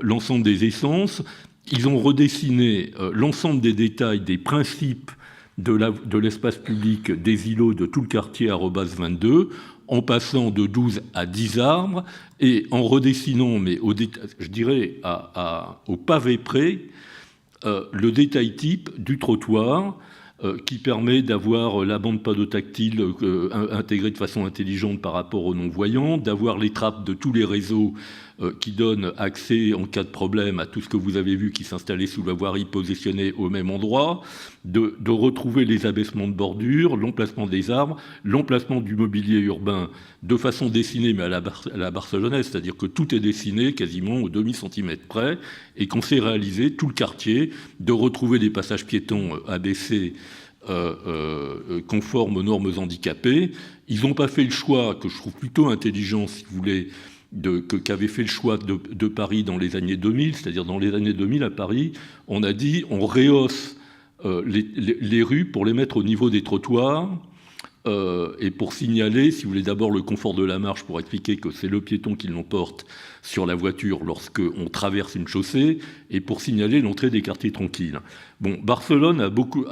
Speaker 1: l'ensemble des essences, ils ont redessiné l'ensemble des détails, des principes de l'espace public des îlots de tout le quartier Arrobas 22, en passant de 12 à 10 arbres, et en redessinant, mais je dirais au pavé près, le détail type du trottoir, qui permet d'avoir la bande panneau tactile intégrée de façon intelligente par rapport aux non-voyants, d'avoir les trappes de tous les réseaux qui donnent accès en cas de problème à tout ce que vous avez vu qui s'installait sous la voirie positionnée au même endroit, de retrouver les abaissements de bordure, l'emplacement des arbres, l'emplacement du mobilier urbain de façon dessinée mais à la barcelonaise, c'est-à-dire que tout est dessiné quasiment au demi-centimètre près, et qu'on sait réaliser tout le quartier, de retrouver des passages piétons abaissés conforme aux normes handicapées. Ils n'ont pas fait le choix, que je trouve plutôt intelligent, si vous voulez, qu'avait fait le choix de Paris dans les années 2000, c'est-à-dire dans les années 2000 à Paris, on a dit on rehausse les rues pour les mettre au niveau des trottoirs et pour signaler, si vous voulez, d'abord le confort de la marche, pour expliquer que c'est le piéton qui l'emporte sur la voiture lorsqu'on traverse une chaussée, et pour signaler l'entrée des quartiers tranquilles. Bon, Barcelone a beaucoup...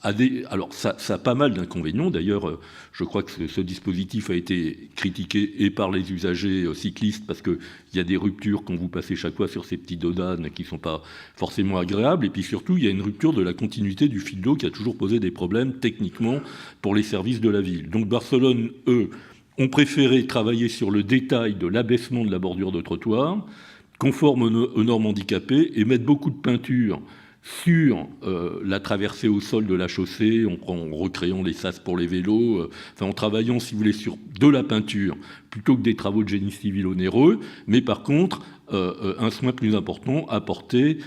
Speaker 1: alors, ça a pas mal d'inconvénients. D'ailleurs, je crois que ce dispositif a été critiqué et par les usagers cyclistes, parce qu'il y a des ruptures quand vous passez chaque fois sur ces petits dodanes qui ne sont pas forcément agréables. Et puis surtout, il y a une rupture de la continuité du fil d'eau qui a toujours posé des problèmes techniquement pour les services de la ville. Donc Barcelone, eux, ont préféré travailler sur le détail de l'abaissement de la bordure de trottoir, conforme aux normes handicapées, et mettre beaucoup de peinture sur la traversée au sol de la chaussée, en recréant les sas pour les vélos, en travaillant, si vous voulez, sur de la peinture, plutôt que des travaux de génie civil onéreux, mais par contre, un soin plus important apporté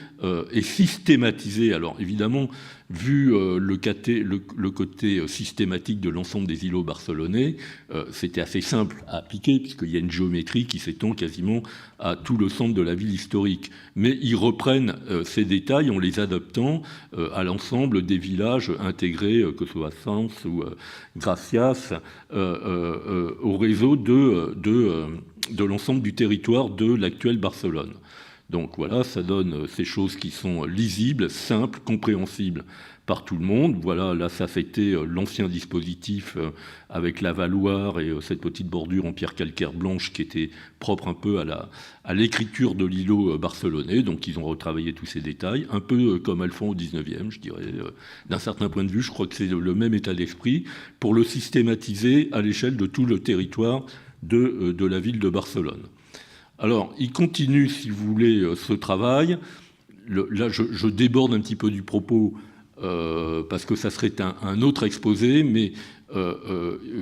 Speaker 1: et systématisé. Alors évidemment, vu le côté systématique de l'ensemble des îlots barcelonais, c'était assez simple à appliquer, puisqu'il y a une géométrie qui s'étend quasiment à tout le centre de la ville historique. Mais ils reprennent ces détails en les adaptant à l'ensemble des villages intégrés, que ce soit Sants ou Gracias, au réseau de l'ensemble du territoire de l'actuelle Barcelone. Donc voilà, ça donne ces choses qui sont lisibles, simples, compréhensibles par tout le monde. Voilà, là ça c'était l'ancien dispositif avec la valoir et cette petite bordure en pierre calcaire blanche qui était propre un peu à l'écriture de l'îlot barcelonais. Donc ils ont retravaillé tous ces détails, un peu comme elles font au 19e, je dirais. D'un certain point de vue, je crois que c'est le même état d'esprit pour le systématiser à l'échelle de tout le territoire de la ville de Barcelone. Alors, il continue, si vous voulez, ce travail. Là, je déborde un petit peu du propos parce que ça serait un autre exposé, mais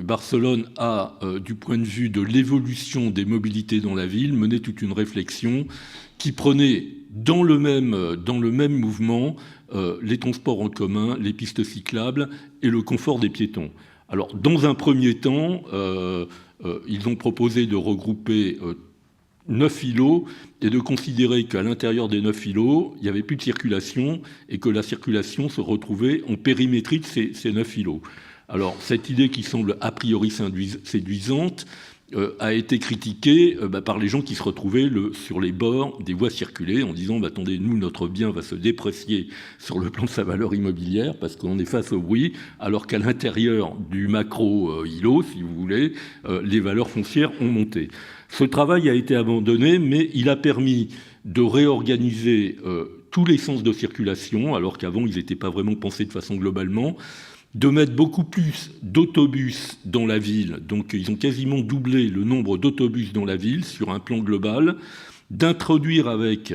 Speaker 1: Barcelone a, du point de vue de l'évolution des mobilités dans la ville, mené toute une réflexion qui prenait dans le même mouvement les transports en commun, les pistes cyclables et le confort des piétons. Alors, dans un premier temps, ils ont proposé de regrouper 9 îlots et de considérer qu'à l'intérieur des 9 îlots, il n'y avait plus de circulation et que la circulation se retrouvait en périmétrie de ces 9 îlots. Alors, cette idée qui semble a priori séduisante a été critiquée par les gens qui se retrouvaient sur les bords des voies circulées en disant attendez, nous, notre bien va se déprécier sur le plan de sa valeur immobilière parce qu'on est face au bruit, alors qu'à l'intérieur du macro-îlot, si vous voulez, les valeurs foncières ont monté. Ce travail a été abandonné, mais il a permis de réorganiser tous les sens de circulation, alors qu'avant, ils n'étaient pas vraiment pensés de façon globalement, de mettre beaucoup plus d'autobus dans la ville. Donc, ils ont quasiment doublé le nombre d'autobus dans la ville sur un plan global, d'introduire avec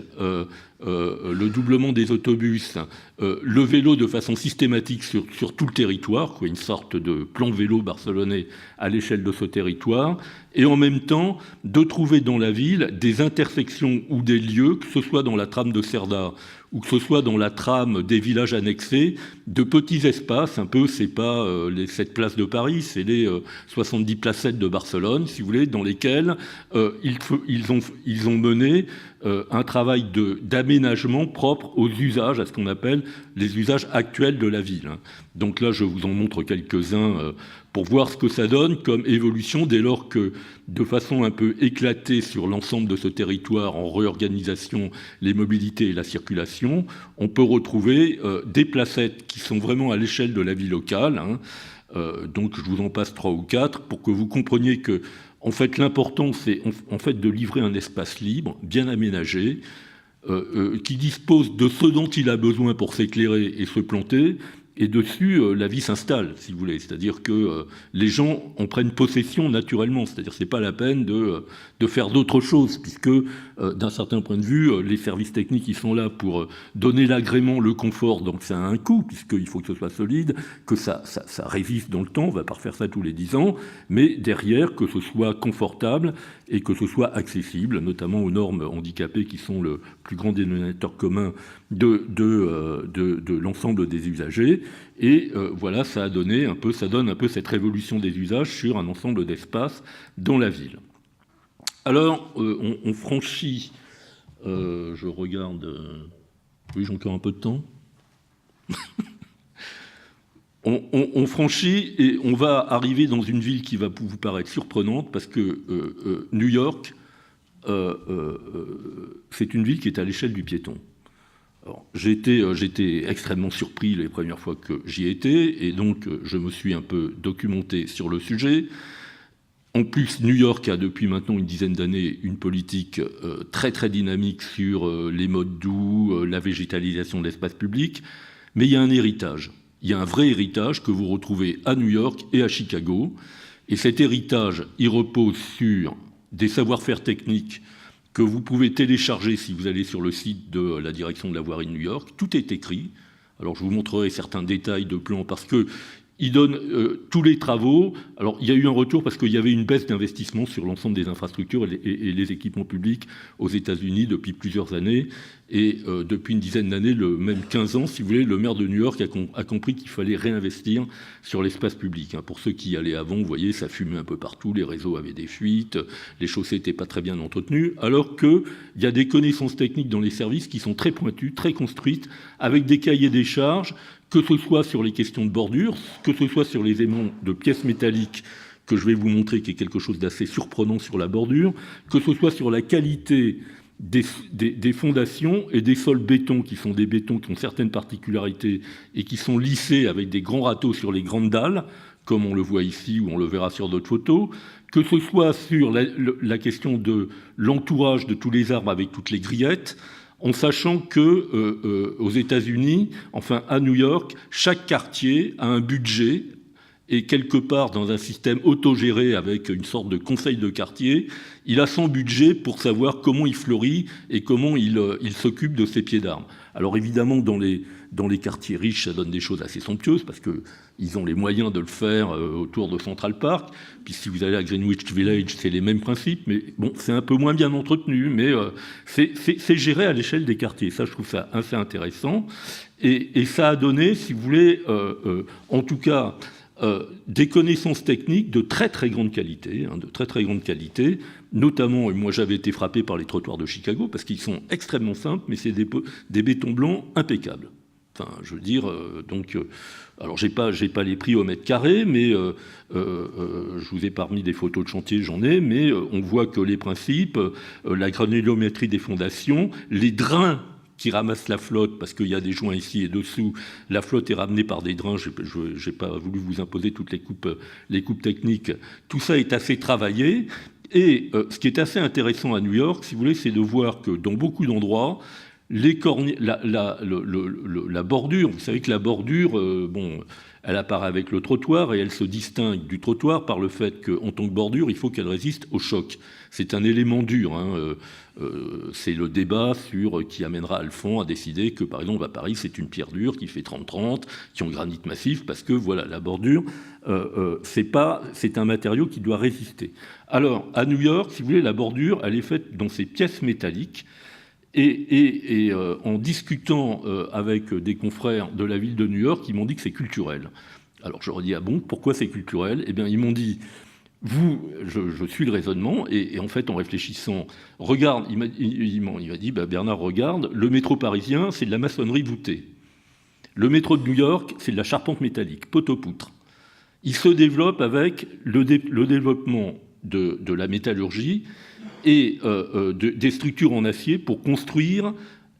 Speaker 1: le doublement des autobus le vélo de façon systématique sur tout le territoire, quoi, une sorte de plan vélo barcelonais à l'échelle de ce territoire, et en même temps de trouver dans la ville des intersections ou des lieux, que ce soit dans la trame de Cerdà ou que ce soit dans la trame des villages annexés, de petits espaces, un peu, c'est pas les 7 places de Paris, c'est les 70 placettes de Barcelone, si vous voulez, dans lesquelles ils ont mené un travail d'aménagement propre aux usages, à ce qu'on appelle les usages actuels de la ville. Donc là, je vous en montre quelques-uns pour voir ce que ça donne comme évolution dès lors que, de façon un peu éclatée sur l'ensemble de ce territoire, en réorganisation, les mobilités et la circulation, on peut retrouver des placettes qui sont vraiment à l'échelle de la vie locale. Donc je vous en passe 3 ou 4 pour que vous compreniez que, en fait, l'important, c'est en fait de livrer un espace libre, bien aménagé, qui dispose de ce dont il a besoin pour s'éclairer et se planter, et dessus, la vie s'installe, si vous voulez. C'est-à-dire que les gens en prennent possession naturellement. C'est-à-dire que ce n'est pas la peine de faire d'autres choses, puisque, d'un certain point de vue, les services techniques, ils sont là pour donner l'agrément, le confort. Donc ça a un coût, puisqu'il faut que ce soit solide, que ça résiste dans le temps. On ne va pas refaire ça tous les 10 ans. Mais derrière, que ce soit confortable et que ce soit accessible, notamment aux normes handicapées qui sont le plus grand dénominateur commun de l'ensemble des usagers. Et voilà, ça donne un peu cette révolution des usages sur un ensemble d'espaces dans la ville. Alors, on franchit, je regarde, oui, j'ai encore un peu de temps. On franchit et on va arriver dans une ville qui va vous paraître surprenante parce que New York, c'est une ville qui est à l'échelle du piéton. J'étais extrêmement surpris les premières fois que j'y étais, et donc je me suis un peu documenté sur le sujet. En plus, New York a depuis maintenant une dizaine d'années une politique très très dynamique sur les modes doux, la végétalisation de l'espace public, mais il y a un héritage. Il y a un vrai héritage que vous retrouvez à New York et à Chicago, et cet héritage, il repose sur des savoir-faire techniques que vous pouvez télécharger si vous allez sur le site de la direction de la voirie de New York. Tout est écrit. Alors je vous montrerai certains détails de plans parce que il donne tous les travaux. Alors il y a eu un retour parce qu'il y avait une baisse d'investissement sur l'ensemble des infrastructures et les équipements publics aux États-Unis depuis plusieurs années. Et depuis une dizaine d'années, même 15 ans, si vous voulez, le maire de New York a compris qu'il fallait réinvestir sur l'espace public. Pour ceux qui y allaient avant, vous voyez, ça fumait un peu partout, les réseaux avaient des fuites, les chaussées n'étaient pas très bien entretenues, alors qu'il y a des connaissances techniques dans les services qui sont très pointues, très construites, avec des cahiers des charges, que ce soit sur les questions de bordure, que ce soit sur les aimants de pièces métalliques que je vais vous montrer, qui est quelque chose d'assez surprenant sur la bordure, que ce soit sur la qualité des fondations et des sols béton, qui sont des bétons qui ont certaines particularités et qui sont lissés avec des grands râteaux sur les grandes dalles, comme on le voit ici ou on le verra sur d'autres photos, que ce soit sur la question de l'entourage de tous les arbres avec toutes les grillettes, en sachant que aux États-Unis, enfin à New York, chaque quartier a un budget et quelque part dans un système autogéré avec une sorte de conseil de quartier, il a son budget pour savoir comment il fleurit et comment il s'occupe de ses pieds d'arbres. Alors évidemment, dans les quartiers riches, ça donne des choses assez somptueuses parce qu'ils ont les moyens de le faire autour de Central Park. Puis si vous allez à Greenwich Village, c'est les mêmes principes, mais bon, c'est un peu moins bien entretenu, mais c'est géré à l'échelle des quartiers. Ça, je trouve ça assez intéressant. Et ça a donné, si vous voulez, en tout cas, des connaissances techniques de très très grande qualité, notamment, et moi j'avais été frappé par les trottoirs de Chicago, parce qu'ils sont extrêmement simples, mais c'est des bétons blancs impeccables. Enfin, je veux dire, alors j'ai pas les prix au mètre carré, mais je vous ai parmi des photos de chantier, j'en ai, mais on voit que les principes, la granulométrie des fondations, les drains qui ramassent la flotte, parce qu'il y a des joints ici et dessous, la flotte est ramenée par des drains, je n'ai pas voulu vous imposer toutes les coupes techniques, tout ça est assez travaillé, et ce qui est assez intéressant à New York, si vous voulez, c'est de voir que dans beaucoup d'endroits, la bordure, vous savez que la bordure, elle apparaît avec le trottoir et elle se distingue du trottoir par le fait qu'en tant que bordure, il faut qu'elle résiste au choc. C'est un élément dur. C'est le débat qui amènera Alphand à décider que, par exemple, à Paris, c'est une pierre dure qui fait 30-30, qui est en granit massif, parce que voilà, la bordure, c'est un matériau qui doit résister. Alors, à New York, si vous voulez, la bordure, elle est faite dans ces pièces métalliques. Et en discutant avec des confrères de la ville de New York, ils m'ont dit que c'est culturel. Alors je leur ai dit, ah bon, pourquoi c'est culturel ? Eh bien, ils m'ont dit, je suis le raisonnement, et en fait, en réfléchissant, regarde, il m'a dit, Bernard, regarde, le métro parisien, c'est de la maçonnerie voûtée. Le métro de New York, c'est de la charpente métallique, poteau-poutre. Il se développe avec le développement de la métallurgie et des structures en acier pour construire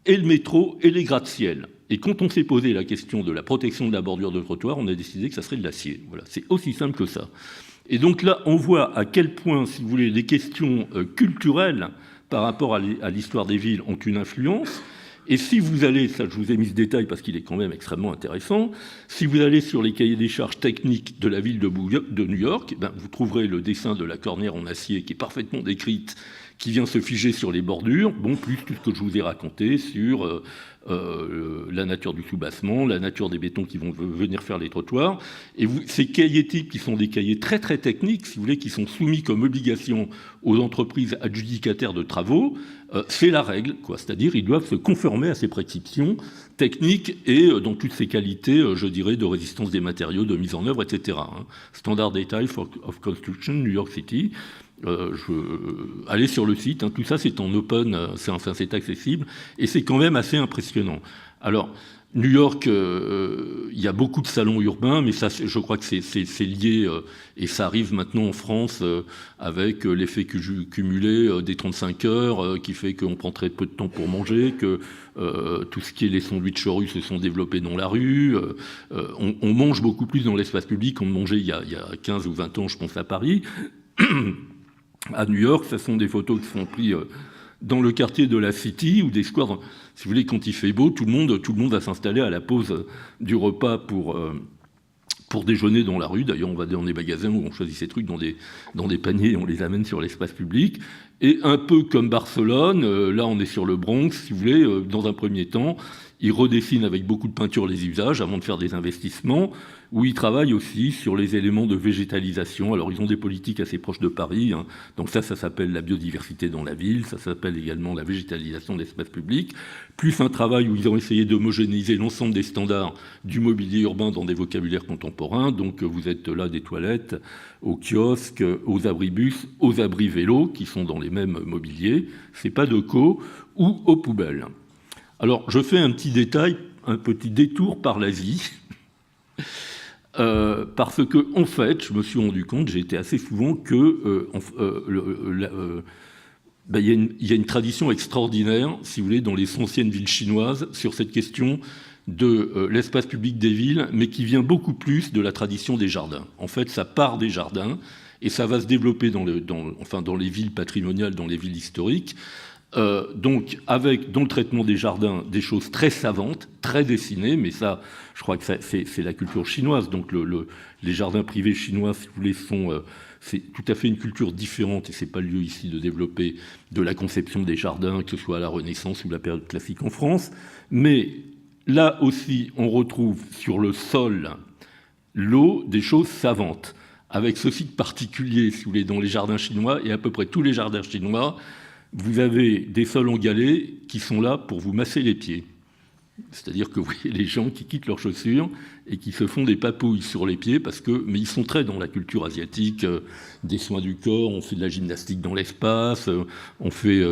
Speaker 1: et le métro et les gratte-ciel. Et quand on s'est posé la question de la protection de la bordure de trottoir, on a décidé que ça serait de l'acier. Voilà, c'est aussi simple que ça. Et donc là, on voit à quel point, si vous voulez, les questions culturelles par rapport à l'histoire des villes ont une influence. Et si vous allez, ça je vous ai mis ce détail parce qu'il est quand même extrêmement intéressant, si vous allez sur les cahiers des charges techniques de la ville de New York, vous trouverez le dessin de la cornière en acier qui est parfaitement décrite, qui vient se figer sur les bordures, bon, plus tout ce que je vous ai raconté sur la nature du soubassement, la nature des bétons qui vont venir faire les trottoirs. Et ces cahiers types, qui sont des cahiers très très techniques, si vous voulez, qui sont soumis comme obligation aux entreprises adjudicataires de travaux, c'est la règle, quoi. C'est-à-dire ils doivent se conformer à ces prescriptions techniques et dans toutes ces qualités, je dirais, de résistance des matériaux, de mise en œuvre, etc. Standard Data of Construction, New York City. Allez sur le site, tout ça c'est en open, c'est accessible, et c'est quand même assez impressionnant. Alors, New York, il y a beaucoup de salons urbains, mais ça, je crois que c'est lié, et ça arrive maintenant en France avec l'effet cumulé des 35 heures, qui fait qu'on prend très peu de temps pour manger, que tout ce qui est les sandwichs russes se sont développés dans la rue. On mange beaucoup plus dans l'espace public qu'on ne mangeait il y a 15 ou 20 ans, je pense, à Paris. À New York, ce sont des photos qui sont prises dans le quartier de la City ou des squares. Si vous voulez, quand il fait beau, tout le monde va s'installer à la pause du repas pour déjeuner dans la rue. D'ailleurs, on va dans des magasins où on choisit ces trucs dans des paniers et on les amène sur l'espace public. Et un peu comme Barcelone, là on est sur le Bronx, si vous voulez, dans un premier temps, ils redessinent avec beaucoup de peinture les usages avant de faire des investissements, où ils travaillent aussi sur les éléments de végétalisation. Alors ils ont des politiques assez proches de Paris, donc ça s'appelle la biodiversité dans la ville, ça s'appelle également la végétalisation de l'espace public, plus un travail où ils ont essayé d'homogénéiser l'ensemble des standards du mobilier urbain dans des vocabulaires contemporains. Donc vous êtes là des toilettes, aux kiosques, aux abribus, aux abris vélos, qui sont dans les mêmes mobiliers, c'est pas de co, ou aux poubelles. Alors, je fais un petit détour par l'Asie, parce que, en fait, je me suis rendu compte, j'ai été assez souvent que il y a une tradition extraordinaire, si vous voulez, dans les anciennes villes chinoises, sur cette question de l'espace public des villes, mais qui vient beaucoup plus de la tradition des jardins. En fait, ça part des jardins, et ça va se développer dans les villes patrimoniales, dans les villes historiques. Donc, avec dans le traitement des jardins des choses très savantes, très dessinées, mais ça, je crois que c'est la culture chinoise. Donc, les jardins privés chinois, si vous voulez, c'est tout à fait une culture différente, et c'est pas le lieu ici de développer de la conception des jardins, que ce soit à la Renaissance ou la période classique en France. Mais là aussi, on retrouve sur le sol, l'eau, des choses savantes, avec ce site particulier, si vous voulez, dans les jardins chinois, et à peu près tous les jardins chinois, vous avez des sols en galets qui sont là pour vous masser les pieds. C'est-à-dire que vous voyez les gens qui quittent leurs chaussures et qui se font des papouilles sur les pieds, mais ils sont très dans la culture asiatique, des soins du corps, on fait de la gymnastique dans l'espace, on fait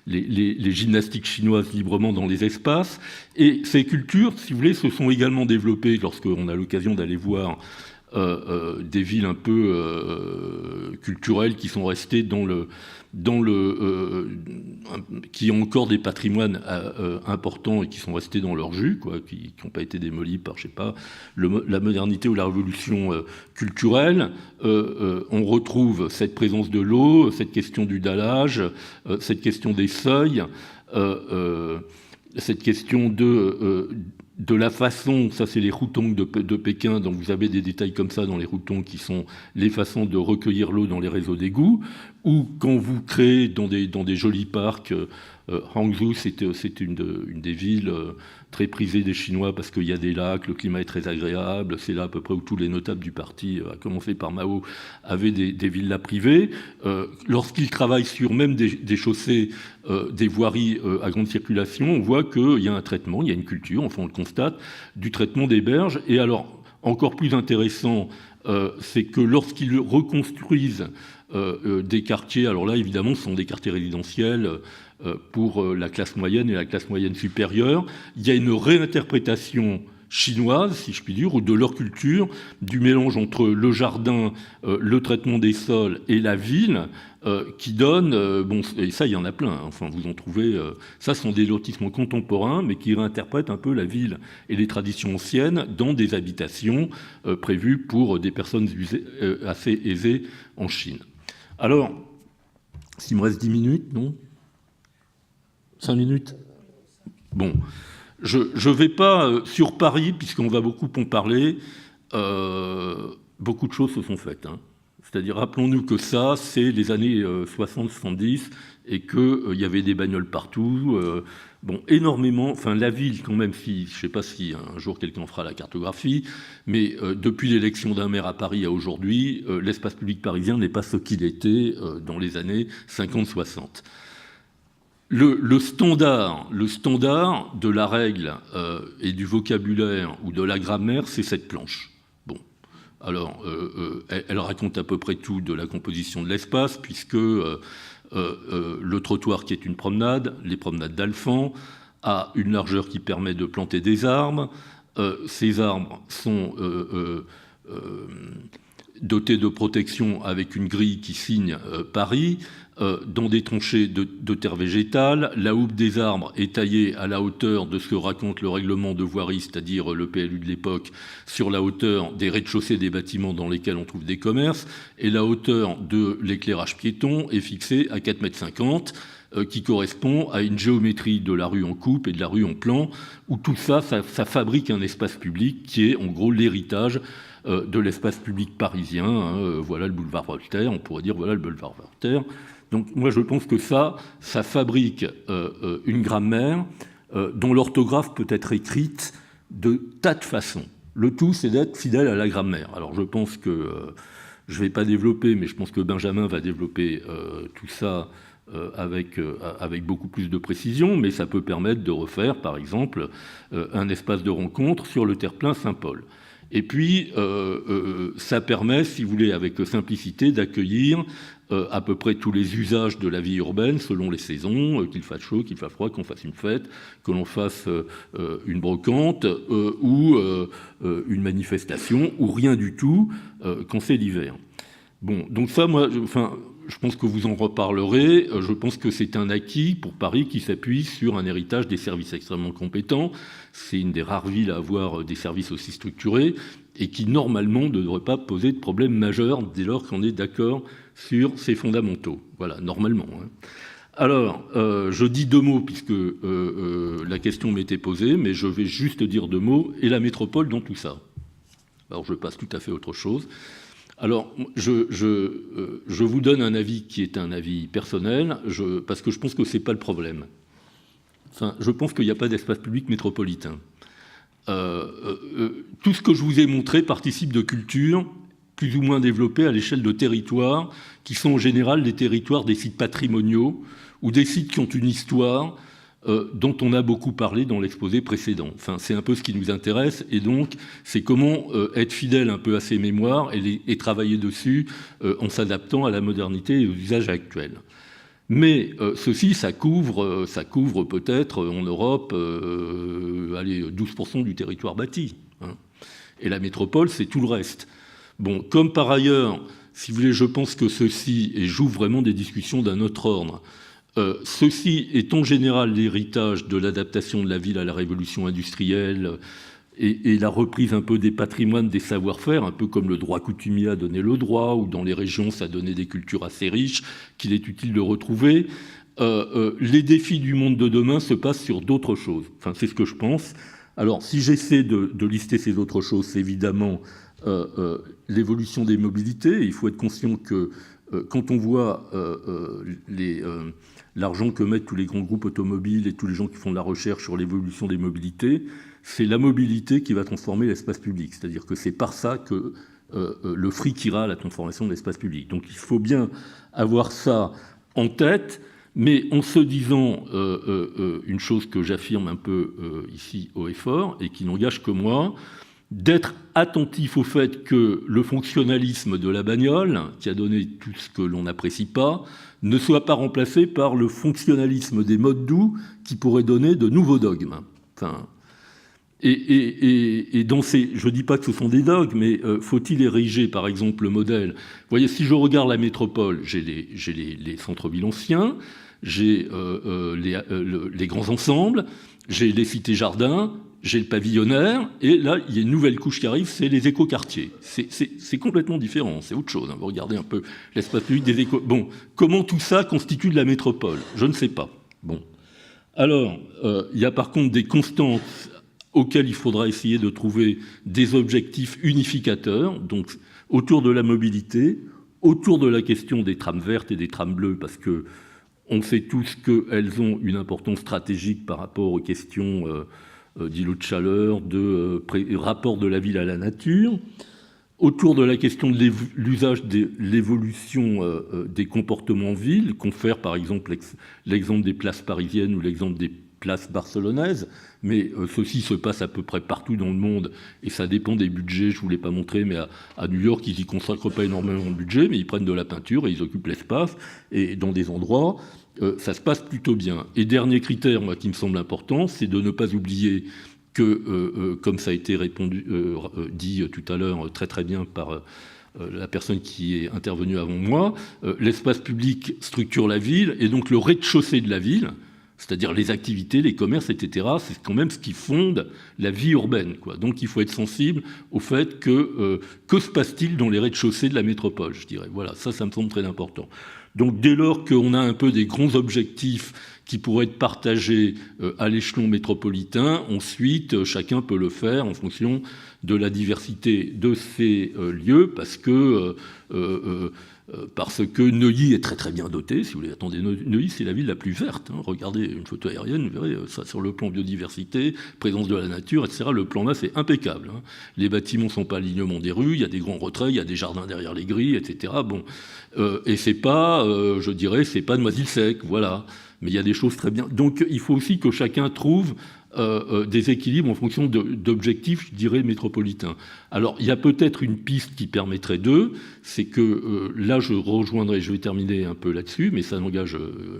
Speaker 1: les gymnastiques chinoises librement dans les espaces. Et ces cultures, si vous voulez, se sont également développées lorsqu'on a l'occasion d'aller voir des villes un peu culturelles qui sont restées qui ont encore des patrimoines importants et qui sont restés dans leur jus, quoi, qui n'ont pas été démolis par, je sais pas, la modernité ou la révolution culturelle. On retrouve cette présence de l'eau, cette question du dallage, cette question des seuils, cette question de la façon, ça c'est les hutongs de Pékin, donc vous avez des détails comme ça dans les hutongs qui sont les façons de recueillir l'eau dans les réseaux d'égouts, ou quand vous créez dans des jolis parcs, Hangzhou c'est une des villes très prisées des Chinois parce qu'il y a des lacs, le climat est très agréable, c'est là à peu près où tous les notables du parti, à commencer par Mao, avaient des villas privées. Lorsqu'ils travaillent sur même des chaussées, des voiries à grande circulation, on voit qu'il y a un traitement, il y a une culture, enfin on le constate, du traitement des berges. Et alors, encore plus intéressant, c'est que lorsqu'ils reconstruisent des quartiers, alors là évidemment ce sont des quartiers résidentiels pour la classe moyenne et la classe moyenne supérieure, il y a une réinterprétation chinoise, si je puis dire, ou de leur culture, du mélange entre le jardin, le traitement des sols et la ville, qui donne, et ça il y en a plein, enfin vous en trouvez, ça sont des lotissements contemporains, mais qui réinterprètent un peu la ville et les traditions anciennes dans des habitations prévues pour des personnes assez aisées en Chine. Alors, s'il me reste 10 minutes, non ? 5 minutes ? Bon, je ne vais pas sur Paris, puisqu'on va beaucoup en parler, beaucoup de choses se sont faites. C'est-à-dire, rappelons-nous que ça, c'est les années 60-70, et qu'il y avait des bagnoles partout, bon, énormément, enfin la ville quand même, si, je ne sais pas si un jour quelqu'un fera la cartographie, mais depuis l'élection d'un maire à Paris à aujourd'hui, l'espace public parisien n'est pas ce qu'il était dans les années 50-60. Le standard de la règle et du vocabulaire ou de la grammaire, c'est cette planche. Bon, alors, elle raconte à peu près tout de la composition de l'espace, puisque le trottoir qui est une promenade, les promenades d'Alphand, a une largeur qui permet de planter des arbres. Ces arbres sont dotés de protection avec une grille qui signe Paris, dans des tranchées de terre végétale. La houppe des arbres est taillée à la hauteur de ce que raconte le règlement de voirie, c'est-à-dire le PLU de l'époque, sur la hauteur des rez-de-chaussée des bâtiments dans lesquels on trouve des commerces, et la hauteur de l'éclairage piéton est fixée à 4,50 m, qui correspond à une géométrie de la rue en coupe et de la rue en plan, où tout ça fabrique un espace public qui est en gros l'héritage de l'espace public parisien. Hein. Voilà le boulevard Voltaire, on pourrait dire voilà le boulevard Voltaire. Donc moi je pense que ça fabrique une grammaire dont l'orthographe peut être écrite de tas de façons. Le tout, c'est d'être fidèle à la grammaire. Alors je pense que, je ne vais pas développer, mais je pense que Benjamin va développer tout ça avec beaucoup plus de précision, mais ça peut permettre de refaire, par exemple, un espace de rencontre sur le terre-plein Saint-Paul. Et puis, ça permet, si vous voulez, avec simplicité, d'accueillir à peu près tous les usages de la vie urbaine selon les saisons, qu'il fasse chaud, qu'il fasse froid, qu'on fasse une fête, que l'on fasse une brocante ou une manifestation, ou rien du tout quand c'est l'hiver. Bon, donc ça, moi, je pense que vous en reparlerez. Je pense que c'est un acquis pour Paris qui s'appuie sur un héritage des services extrêmement compétents. C'est une des rares villes à avoir des services aussi structurés et qui, normalement, ne devrait pas poser de problème majeur dès lors qu'on est d'accord sur ses fondamentaux. Voilà, normalement. Hein. Alors, je dis deux mots puisque la question m'était posée, mais je vais juste dire deux mots. Et la métropole dans tout ça. Alors, je passe tout à fait à autre chose. Alors, je vous donne un avis qui est un avis personnel, parce que je pense que ce n'est pas le problème. Enfin, je pense qu'il n'y a pas d'espace public métropolitain. Tout ce que je vous ai montré participe de cultures plus ou moins développées à l'échelle de territoires, qui sont en général des territoires, des sites patrimoniaux, ou des sites qui ont une histoire dont on a beaucoup parlé dans l'exposé précédent. Enfin, c'est un peu ce qui nous intéresse, et donc c'est comment être fidèle un peu à ces mémoires et travailler dessus en s'adaptant à la modernité et aux usages actuels. Mais ceci, ça couvre peut-être en Europe 12% du territoire bâti. Hein. Et la métropole, c'est tout le reste. Bon, comme par ailleurs, si vous voulez, je pense que ceci, et j'ouvre vraiment des discussions d'un autre ordre, ceci est en général l'héritage de l'adaptation de la ville à la révolution industrielle et la reprise un peu des patrimoines, des savoir-faire, un peu comme le droit coutumier a donné le droit, ou dans les régions ça donnait des cultures assez riches qu'il est utile de retrouver. Les défis du monde de demain se passent sur d'autres choses. Enfin, c'est ce que je pense. Alors, si j'essaie de lister ces autres choses, c'est évidemment l'évolution des mobilités. Il faut être conscient que quand on voit l'argent que mettent tous les grands groupes automobiles et tous les gens qui font de la recherche sur l'évolution des mobilités, c'est la mobilité qui va transformer l'espace public. C'est-à-dire que c'est par ça que le fric ira à la transformation de l'espace public. Donc il faut bien avoir ça en tête, mais en se disant une chose que j'affirme un peu ici haut et fort, et qui n'engage que moi, d'être attentif au fait que le fonctionnalisme de la bagnole, qui a donné tout ce que l'on n'apprécie pas, ne soit pas remplacé par le fonctionnalisme des modes doux qui pourrait donner de nouveaux dogmes. Enfin, et dans ces... Je ne dis pas que ce sont des dogmes, mais faut-il ériger, par exemple, le modèle ? Vous voyez, si je regarde la métropole, j'ai les centres-villes anciens, j'ai les grands ensembles, j'ai les cités-jardins, j'ai le pavillonnaire, et là, il y a une nouvelle couche qui arrive, c'est les écoquartiers. C'est complètement différent, c'est autre chose. Hein. Vous regardez un peu l'espace public des éco... Bon, comment tout ça constitue de la métropole ? Je ne sais pas. Bon. Alors, il y a par contre des constantes auxquelles il faudra essayer de trouver des objectifs unificateurs, donc autour de la mobilité, autour de la question des trames vertes et des trames bleues, parce que on sait tous qu'elles ont une importance stratégique par rapport aux questions d'îlots de chaleur, de rapport de la ville à la nature, autour de la question de l'usage de l'évolution des comportements en ville, confère par exemple l'exemple des places parisiennes ou l'exemple des places barcelonaises, mais ceci se passe à peu près partout dans le monde et ça dépend des budgets. Je ne vous l'ai pas montré, mais à New York, ils n'y consacrent pas énormément de budget, mais ils prennent de la peinture et ils occupent l'espace, et dans des endroits, ça se passe plutôt bien. Et dernier critère, moi, qui me semble important, c'est de ne pas oublier que, comme ça a été dit tout à l'heure très très bien par la personne qui est intervenue avant moi, l'espace public structure la ville, et donc le rez-de-chaussée de la ville, c'est-à-dire les activités, les commerces, etc., c'est quand même ce qui fonde la vie urbaine, quoi. Donc il faut être sensible au fait que se passe-t-il dans les rez-de-chaussée de la métropole, je dirais. Voilà, ça me semble très important. Donc dès lors qu'on a un peu des grands objectifs qui pourraient être partagés à l'échelon métropolitain, ensuite chacun peut le faire en fonction de la diversité de ces lieux, parce que Neuilly est très très bien doté. Si vous voulez, attendez, Neuilly c'est la ville la plus verte, hein. Regardez une photo aérienne, vous verrez ça sur le plan biodiversité, présence de la nature, etc. Le plan là c'est impeccable, hein. Les bâtiments sont pas alignement des rues, il y a des grands retraits, il y a des jardins derrière les grilles, etc. Bon, et c'est pas, je dirais, c'est pas Noisy-le-Sec, voilà. Mais il y a des choses très bien. Donc il faut aussi que chacun trouve des équilibres en fonction d'objectifs, je dirais, métropolitains. Alors, il y a peut-être une piste qui permettrait d'eux, c'est que, là, je vais terminer un peu là-dessus, mais ça n'engage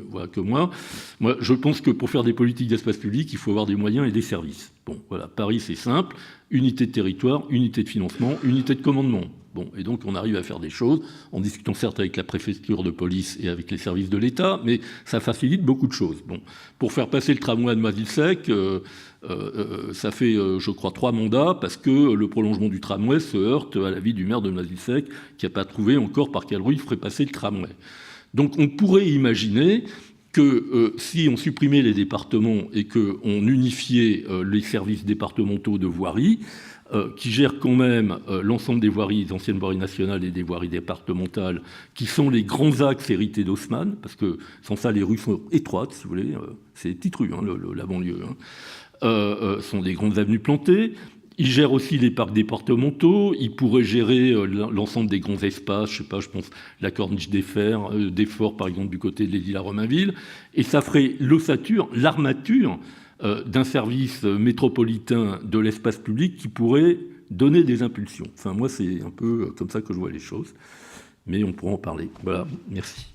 Speaker 1: voilà, que moi. Moi, je pense que pour faire des politiques d'espace public, il faut avoir des moyens et des services. Bon, voilà, Paris, c'est simple, unité de territoire, unité de financement, unité de commandement. Bon, et donc on arrive à faire des choses en discutant certes avec la préfecture de police et avec les services de l'État, mais ça facilite beaucoup de choses. Bon, pour faire passer le tramway de Noisy-le-Sec, ça fait, je crois, 3 mandats, parce que le prolongement du tramway se heurte à l'avis du maire de Noisy-le-Sec, qui n'a pas trouvé encore par quelle rue il ferait passer le tramway. Donc on pourrait imaginer que si on supprimait les départements et qu'on unifiait les services départementaux de voirie, qui gèrent quand même l'ensemble des voiries, des anciennes voiries nationales et des voiries départementales, qui sont les grands axes hérités d'Haussmann, parce que sans ça, les rues sont étroites, si vous voulez, c'est des petites rues, hein, la banlieue, hein. Sont des grandes avenues plantées. Ils gèrent aussi les parcs départementaux, ils pourraient gérer l'ensemble des grands espaces, je sais pas, je pense la corniche des Forts, par exemple, du côté de l'Île-à-Romainville, et ça ferait l'ossature, l'armature d'un service métropolitain de l'espace public qui pourrait donner des impulsions. Enfin, moi, c'est un peu comme ça que je vois les choses, mais on pourra en parler. Voilà, merci.